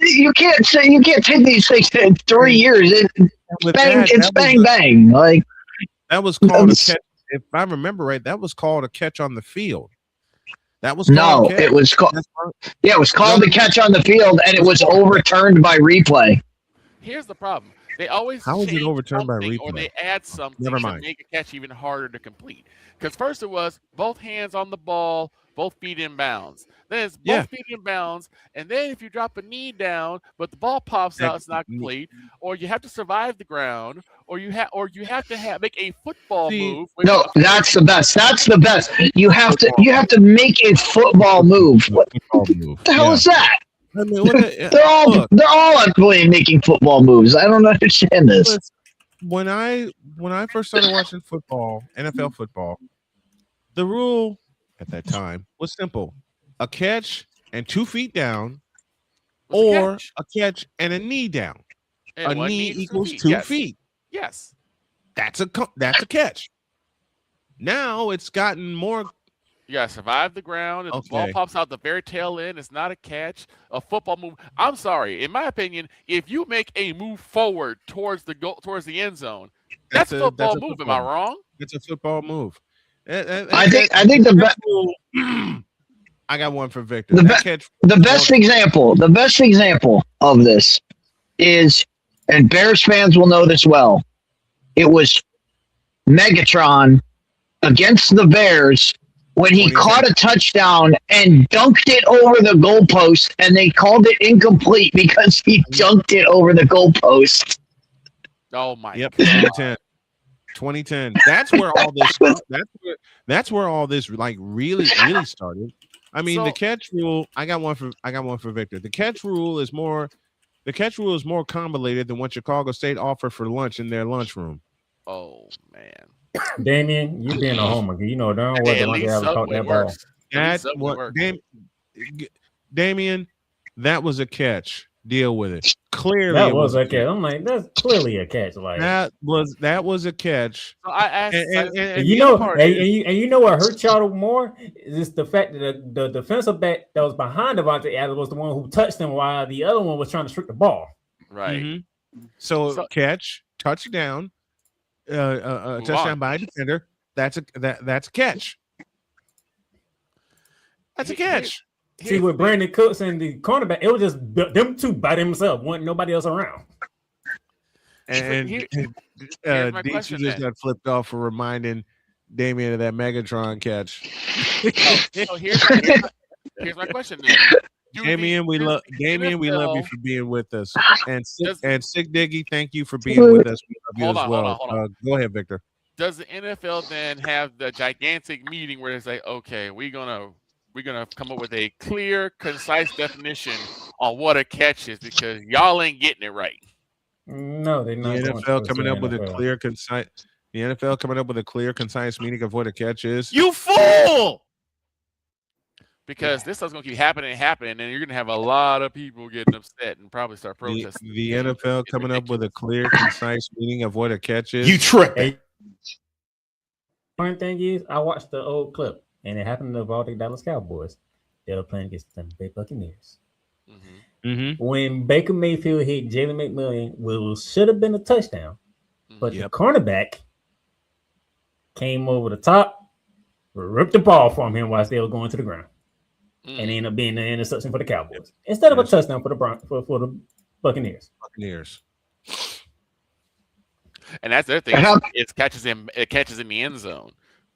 you can't take these things in 3 years. It's bang bang. Like that was called a catch. If I remember right, that was called a catch on the field. That was called it was called. Yeah, it was called the catch on the field, and it was overturned by replay. Here's the problem. They always how is it change overturned by something, replay? or they add something Never to mind. make a catch even harder to complete. Because first it was both hands on the ball, both feet in bounds. Then it's both feet in bounds, and then if you drop a knee down, but the ball pops out, it's not complete. Or you have to survive the ground, or you have to make a football move. No, that's the best. That's the best. You have to make a football move. What the hell is that? I mean, they're all ugly making football moves. I don't understand this. When I first started watching football, NFL football, the rule at that time was simple: a catch and 2 feet down, or a catch and a knee down. And a knee equals 2 feet. Yes, that's a catch. Now it's gotten more You gotta survive the ground. If the ball pops out the very tail end, it's not a catch. A football move. I'm sorry. In my opinion, if you make a move forward towards the end zone, that's a football move. Am I wrong? It's a football move. I think the best. I got one for Victor. The best example of this is, and Bears fans will know this well. It was Megatron against the Bears when he caught a touchdown and dunked it over the goalpost, and they called it incomplete because he dunked it over the goalpost. Oh my! Yep. 2010. That's where all this. That's where all this like really started. I mean, the catch rule. I got one for Victor. The catch rule is more convoluted than what Chicago State offered for lunch in their lunchroom. Oh man, Damien, you being a homer, you know darn well the monkey haven't caught that ball. That's what Damien. That was a catch. Deal with it. Clearly, that was a catch. I'm like, that's clearly a catch. Like that was a catch. So I asked, and you know what hurt y'all more is the fact that the defensive back that was behind Devontae Adams was the one who touched him while the other one was trying to strip the ball. Right. Mm-hmm. So catch, touchdown, touchdown by a defender. That's a catch. That's a catch. See, with Brandon Cooks and the cornerback, it was just them two by themselves. Wasn't nobody else around. And Dietz, you just got flipped off for reminding Damien of that Megatron catch. So here's my question then. Damien, we love you for being with us. And Sick Diggy, thank you for being with us. We love you as well. Hold on. Go ahead, Victor. Does the NFL then have the gigantic meeting where they say, okay, we're gonna come up with a clear, concise definition on what a catch is because y'all ain't getting it right? No, they're not. The NFL coming up with a clear, concise. The NFL coming up with a clear, concise meaning of what a catch is. You fool! Because this stuff's gonna keep happening, and you're gonna have a lot of people getting upset and probably start protesting. The NFL coming up with a clear, concise meaning of what a catch is. You tripping? One thing is, I watched the old clip. And it happened to all the Dallas Cowboys. They were playing against the Bay Buccaneers. Mm-hmm. When Baker Mayfield hit Jalen McMillan, which should have been a touchdown, but the cornerback came over the top, ripped the ball from him while they were going to the ground, and ended up being an interception for the Cowboys instead of a touchdown for the Buccaneers. And that's their thing. It catches in the end zone.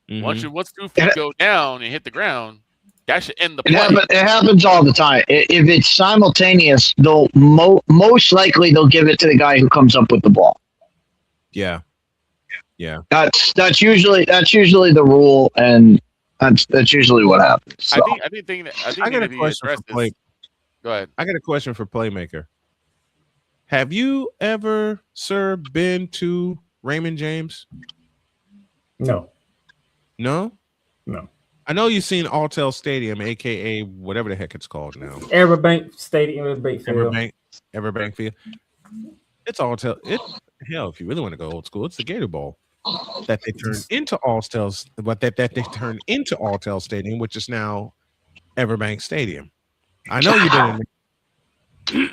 Mm-hmm. Once 2 feet go down and hit the ground, that should end the play. It happens all the time. If it's simultaneous, they'll most likely they'll give it to the guy who comes up with the ball. Yeah. That's usually the rule, and that's usually what happens. So. I got a question for Play. Go ahead. I got a question for Playmaker. Have you ever, sir, been to Raymond James? No. No. I know you've seen Alltel Stadium, aka whatever the heck it's called now. Everbank Stadium, Everbank Field. It's Alltel. Hell, if you really want to go old school, it's the Gator Bowl that they turned into Alltel's, but that they turned into Alltel Stadium, which is now Everbank Stadium. I know you've been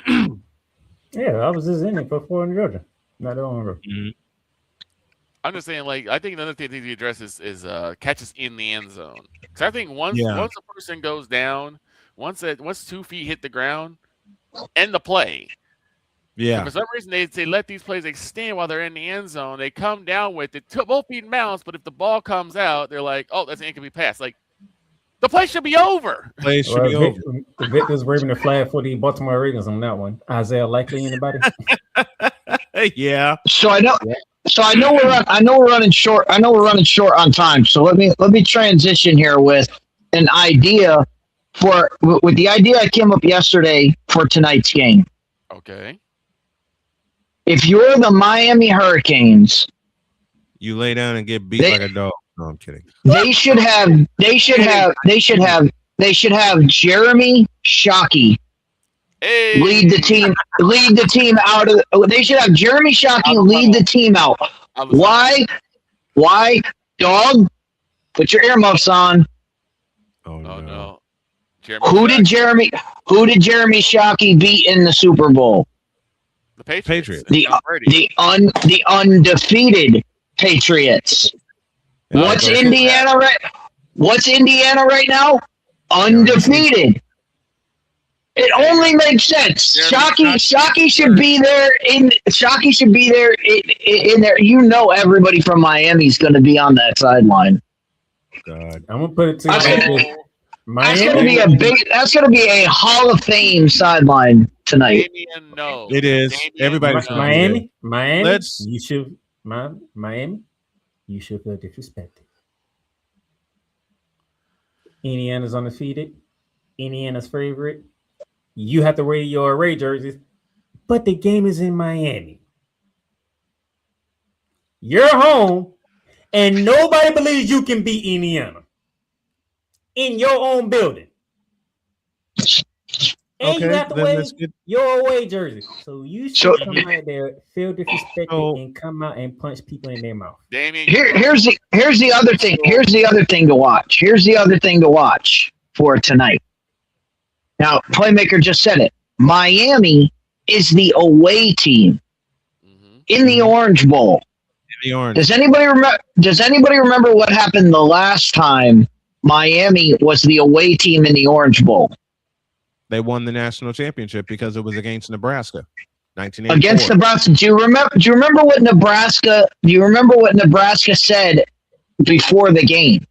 in. Yeah, I was just in it before in Georgia. Not that long ago. Mm-hmm. I'm just saying, I think another thing to address is catches in the end zone. Because I think once a person goes down, once 2 feet hit the ground, end the play. Yeah. And for some reason, they let these plays extend while they're in the end zone. They come down with it, both feet in bounds, but if the ball comes out, they're like, oh, that's an incomplete pass. Like, the play should be over. Victor's waving the flag for the Baltimore Ravens on that one. Isaiah Likely, anybody? Yeah. So I know we're running short. I know we're running short on time. So let me transition here with an idea with the idea I came up yesterday for tonight's game. Okay. If you're the Miami Hurricanes, you lay down and get beat like a dog. No, I'm kidding. They should have Jeremy Shockey lead the team out of. They should have Jeremy Shockey lead the team out. Why? Dog, put your earmuffs on. Oh no. Who did Jeremy Shockey beat in the Super Bowl? The Patriots. The undefeated Patriots. What's Indiana right now? Undefeated. It only makes sense. Shockey should be there in there. You know, everybody from Miami's going to be on that sideline. God, I'm gonna put it to you. That's going to be a Hall of Fame sideline tonight. It is. Everybody's Miami. Let's. You should Miami. You should feel disrespected. Indiana's undefeated. Indiana's favorite. You have to wear your away jerseys, but the game is in Miami. You're home, and nobody believes you can beat Indiana in your own building. And you have to wear your away jersey. So you should come out there, feel disrespected, and come out and punch people in their mouth. Here's the other thing. Here's the other thing to watch for tonight. Now, Playmaker just said it. Miami is the away team in the Orange Bowl. Does anybody remember what happened the last time Miami was the away team in the Orange Bowl? They won the national championship because it was against Nebraska. 1984. Against Nebraska. Do you remember what Nebraska said before the game?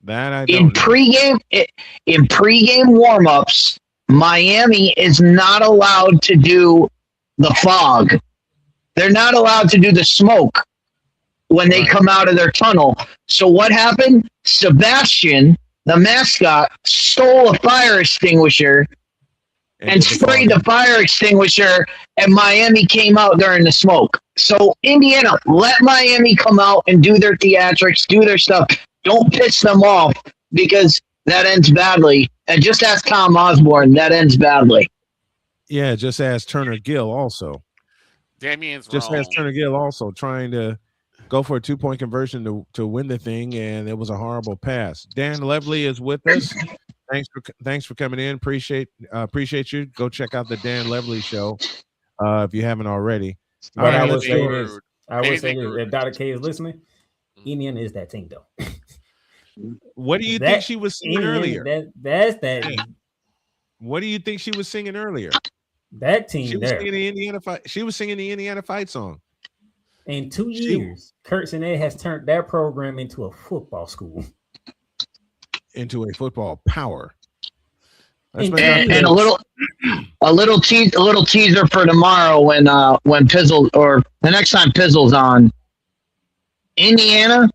That I don't know. In pregame warmups, Miami is not allowed to do the fog. They're not allowed to do the smoke when they come out of their tunnel. So what happened? Sebastian, the mascot, stole a fire extinguisher and sprayed the fire extinguisher, and Miami came out during the smoke. So Indiana, let Miami come out and do their theatrics, do their stuff. Don't piss them off, because that ends badly. And just ask Tom Osborne, that ends badly. Yeah, just ask Turner Gill also. Damien's just wrong. ask Turner Gill also, trying to go for a 2-point conversion to win the thing, and it was a horrible pass. Dan Levely is with us. Thanks for coming in. Appreciate you. Go check out the Dan Levely show if you haven't already. But I would say this. If Dr. K is listening, Indiana is that team, though. What do you think she was singing earlier? That's that. What do you think she was singing earlier? That team she was singing the Indiana fight. She was singing the Indiana fight song. In 2 years, Kurtz and Ed has turned their program into a football school. Into a football power. And a little teaser for tomorrow when Pizzle, or the next time Pizzle's on. Indiana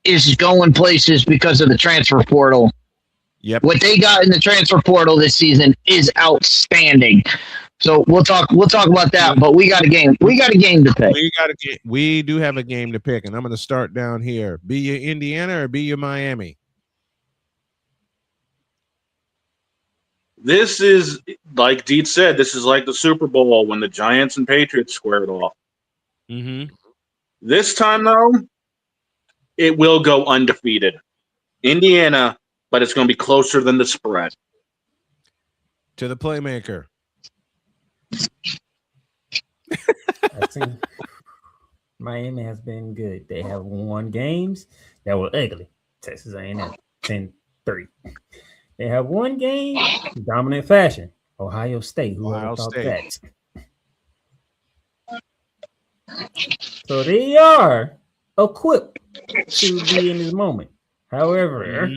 is going places because of the transfer portal. Yep. What they got in the transfer portal this season is outstanding. So we'll talk about that, but we got a game. We got a game to pick. We do have a game to pick, and I'm going to start down here. Be you Indiana or be you Miami? This is, like Dietz said, this is like the Super Bowl when the Giants and Patriots squared off. Mm-hmm. This time, though, it will go undefeated. Indiana, but it's going to be closer than the spread. To the Playmaker. I think Miami has been good. They have won games that were ugly. Texas A&M 10-3. They have one game in dominant fashion. Ohio State. Who ever thought that? So they are equipped to be in this moment. However,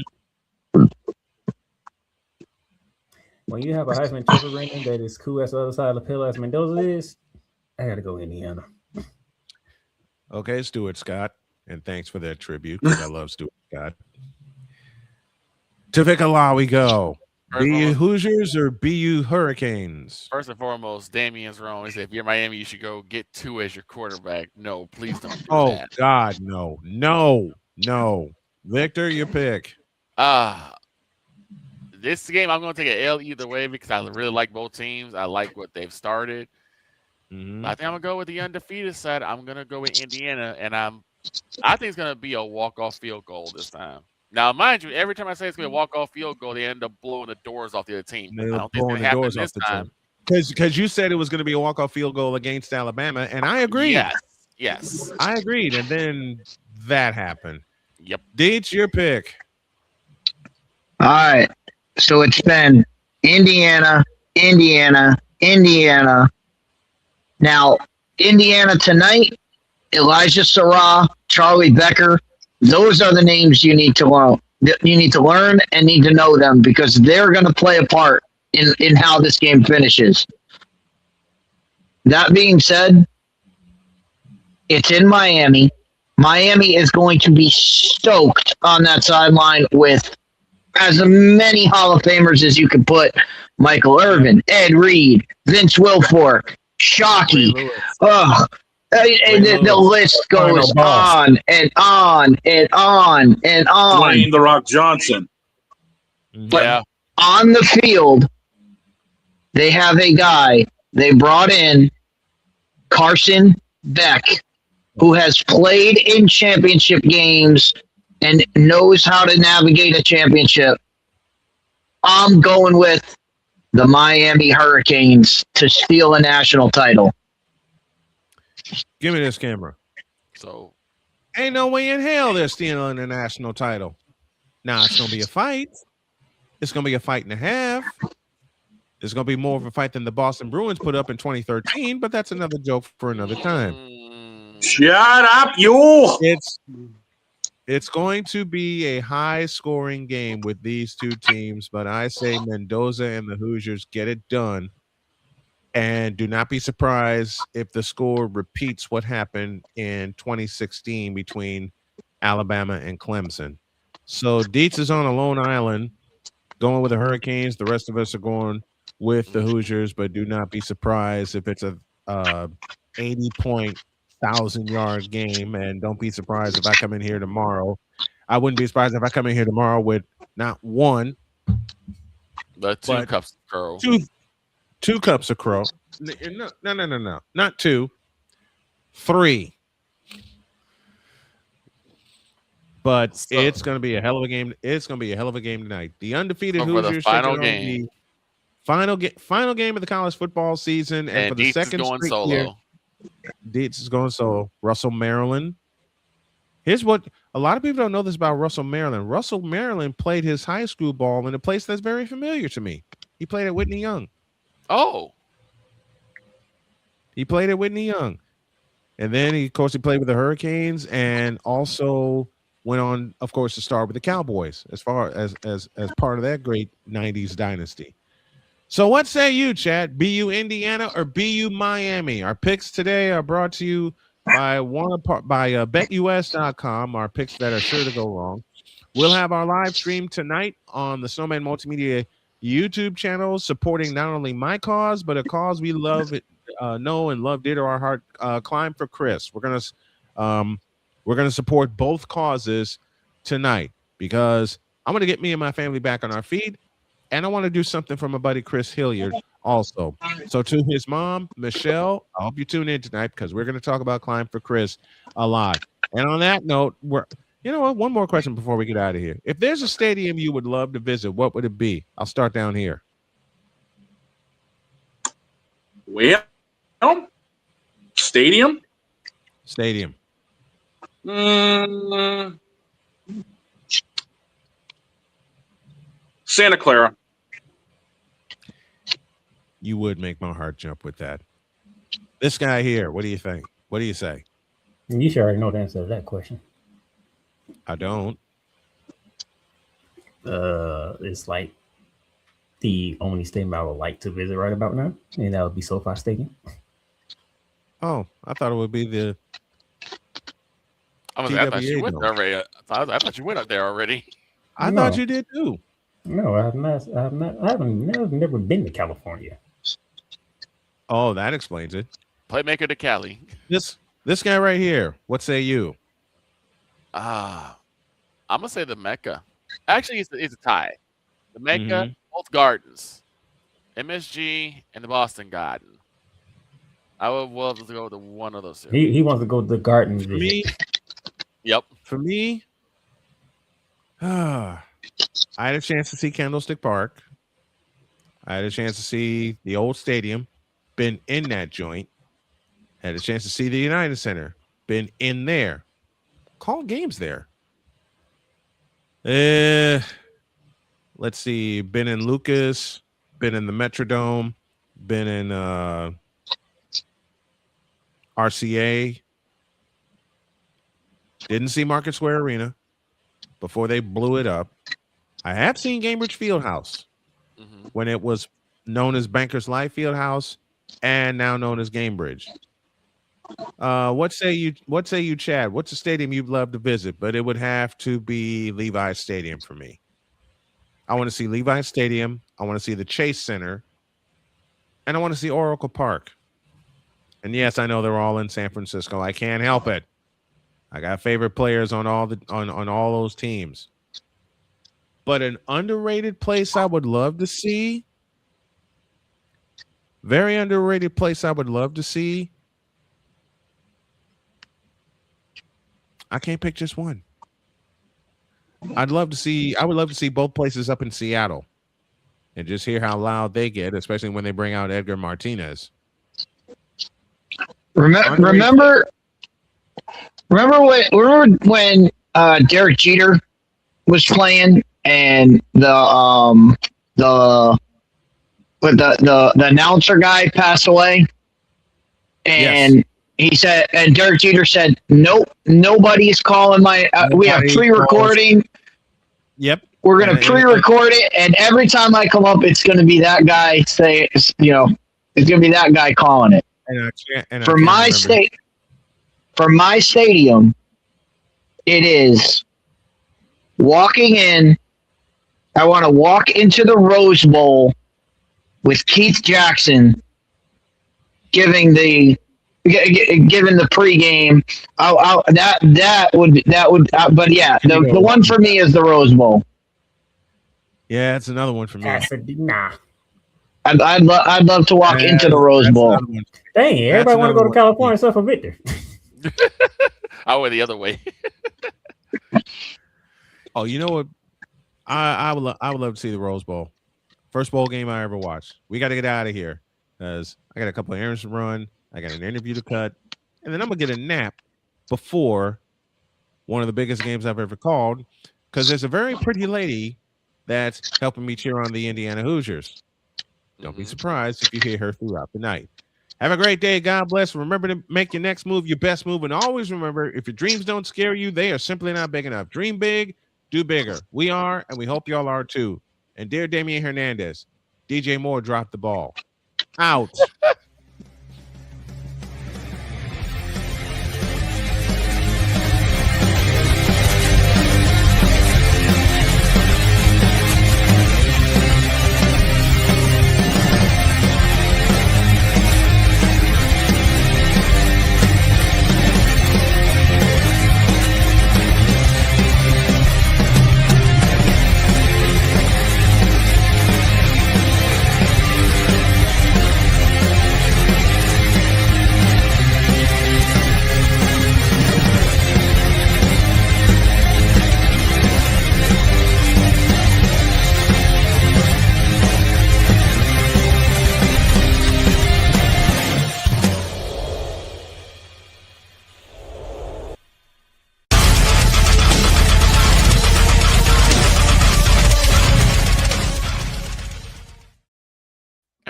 when you have a Heisman Trophy ranking that is cool as the other side of the pillow as Mendoza is, I got to go Indiana. Okay, Stuart Scott, and thanks for that tribute. I love Stuart Scott. To Vicala we go. Be you Hoosiers or be you Hurricanes? First and foremost, Damien's wrong. He said, if you're Miami, you should go get 2 as your quarterback. No, please don't do that. Oh, God, no. Victor, your pick. This game, I'm going to take an L either way because I really like both teams. I like what they've started. Mm-hmm. I think I'm going to go with the undefeated side. I'm going to go with Indiana, and I think it's going to be a walk-off field goal this time. Now, mind you, every time I say it's going to be a walk-off field goal, they end up blowing the doors off the other team. I They're don't think blowing it's the going to doors happen off this the time. team. Because you said it was going to be a walk-off field goal against Alabama, and I agreed. Yes. I agreed, and then that happened. Yep. Deets, your pick. All right. So it's been Indiana. Now, Indiana tonight, Elijah Sarah, Charlie Becker. Those are the names you need to learn. You need to learn and need to know them because they're going to play a part in how this game finishes. That being said, it's in Miami. Miami is going to be stoked on that sideline with as many Hall of Famers as you can put. Michael Irvin, Ed Reed, Vince Wilfork, Shockey. The list goes on and on and on and on. Dwayne The Rock Johnson. But on the field, they have a guy they brought in, Carson Beck, who has played in championship games and knows how to navigate a championship. I'm going with the Miami Hurricanes to steal a national title. Give me this camera. So, ain't no way in hell they're stealing the national title. Now, it's going to be a fight. It's going to be a fight and a half. It's going to be more of a fight than the Boston Bruins put up in 2013, but that's another joke for another time. Shut up, you! It's going to be a high-scoring game with these two teams, but I say Mendoza and the Hoosiers get it done. And do not be surprised if the score repeats what happened in 2016 between Alabama and Clemson. So Dietz is on a lone island going with the Hurricanes. The rest of us are going with the Hoosiers, but do not be surprised if it's a 80-point, 1,000-yard game. And don't be surprised if I come in here tomorrow. I wouldn't be surprised if I come in here tomorrow with not one, but two cups of curl. Two cups of crow. No. Not two. 3. But it's going to be a hell of a game. It's going to be a hell of a game tonight. The undefeated Hoosiers final game. Final game of the college football season. And for the second straight year, Dietz is going solo. Russell Maryland. Here's what a lot of people don't know this about Russell Maryland. Russell Maryland played his high school ball in a place that's very familiar to me. He played at Whitney Young. Oh. He played at Whitney Young. And then, he played with the Hurricanes and also went on, of course, to start with the Cowboys as far as part of that great 90s dynasty. So what say you, Chad? BU Indiana or BU Miami? Our picks today are brought to you by BetUS.com, our picks that are sure to go wrong. We'll have our live stream tonight on the Snowman Multimedia YouTube channel, supporting not only my cause, but a cause we love, know and love dear to our heart, Climb for Chris. We're gonna support both causes tonight because I'm gonna get me and my family back on our feet, and I want to do something for my buddy Chris Hilliard also. So to his mom, Michelle, I hope you tune in tonight because we're gonna talk about Climb for Chris a lot. And on that note, you know what? One more question before we get out of here. If there's a stadium you would love to visit, what would it be? I'll start down here. Well, stadium? Stadium. Santa Clara. You would make my heart jump with that. This guy here, what do you think? What do you say? You should already know the answer to that question. I don't. It's like the only stadium I would like to visit right about now, and that would be SoFi Stadium. Oh, I thought it would be the. I thought you went there already. I thought you went up there already. I thought you did too. No, I have not. I haven't never been to California. Oh, that explains it. Playmaker to Cali. This guy right here. What say you? I'm gonna say the Mecca. Actually, it's a tie. The Mecca, both gardens, MSG and the Boston Garden. I would love to go to one of those two. He wants to go to the Garden. For me, yep. For me, I had a chance to see Candlestick Park. I had a chance to see the old stadium. Been in that joint. Had a chance to see the United Center. Been in there. Called games there. Let's see. Been in Lucas. Been in the Metrodome. Been in RCA. Didn't see Market Square Arena before they blew it up. I have seen Cambridge Fieldhouse when it was known as Bankers Life Fieldhouse and now known as Cambridge. What say you, Chad? What's a stadium you'd love to visit? But it would have to be Levi's Stadium for me. I want to see Levi's Stadium. I want to see the Chase Center. And I want to see Oracle Park. And yes, I know they're all in San Francisco. I can't help it. I got favorite players on all those teams. But an underrated place I would love to see. Very underrated place I would love to see. I can't pick just one. I would love to see both places up in Seattle and just hear how loud they get, especially when they bring out Edgar Martinez. Remember when Derek Jeter was playing and the announcer guy passed away, and he said, and Derek Jeter said, "Nope, nobody's calling my. We have pre-recording. Yep, we're gonna pre-record it, and every time I come up, it's gonna be that guy it's gonna be that guy calling it." For my stadium, it is walking in. I want to walk into the Rose Bowl with Keith Jackson giving the pregame. But yeah, the one for me is the Rose Bowl. Yeah, it's another one for me. I'd love to walk into the Rose Bowl. Dang, everybody want to go to California except for Victor. I went the other way. Oh, you know what? I would love to see the Rose Bowl. First bowl game I ever watched. We got to get out of here because I got a couple of errands to run. I got an interview to cut, and then I'm gonna get a nap before one of the biggest games I've ever called. Because there's a very pretty lady that's helping me cheer on the Indiana Hoosiers. Don't be surprised if you hear her throughout the night. Have a great day. God bless. Remember to make your next move your best move. And always remember, if your dreams don't scare you, they are simply not big enough. Dream big, do bigger. We are, and we hope y'all are too. And dear Damian Hernandez, DJ Moore dropped the ball. Out.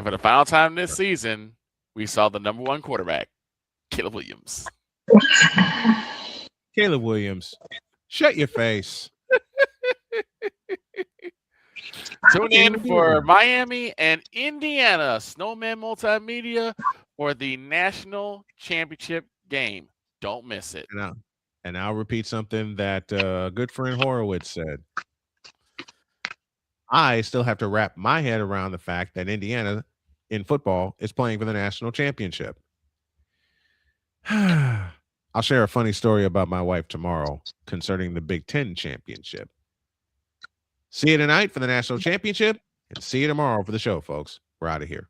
For the final time this season, we saw the number one quarterback, Caleb Williams. Caleb Williams, shut your face. Tune in for Miami and Indiana Snowman Multimedia for the national championship game. Don't miss it. And I'll repeat something that good friend Horowitz said. I still have to wrap my head around the fact that Indiana in football is playing for the national championship. I'll share a funny story about my wife tomorrow concerning the Big Ten championship. See you tonight for the national championship and see you tomorrow for the show, folks. We're out of here.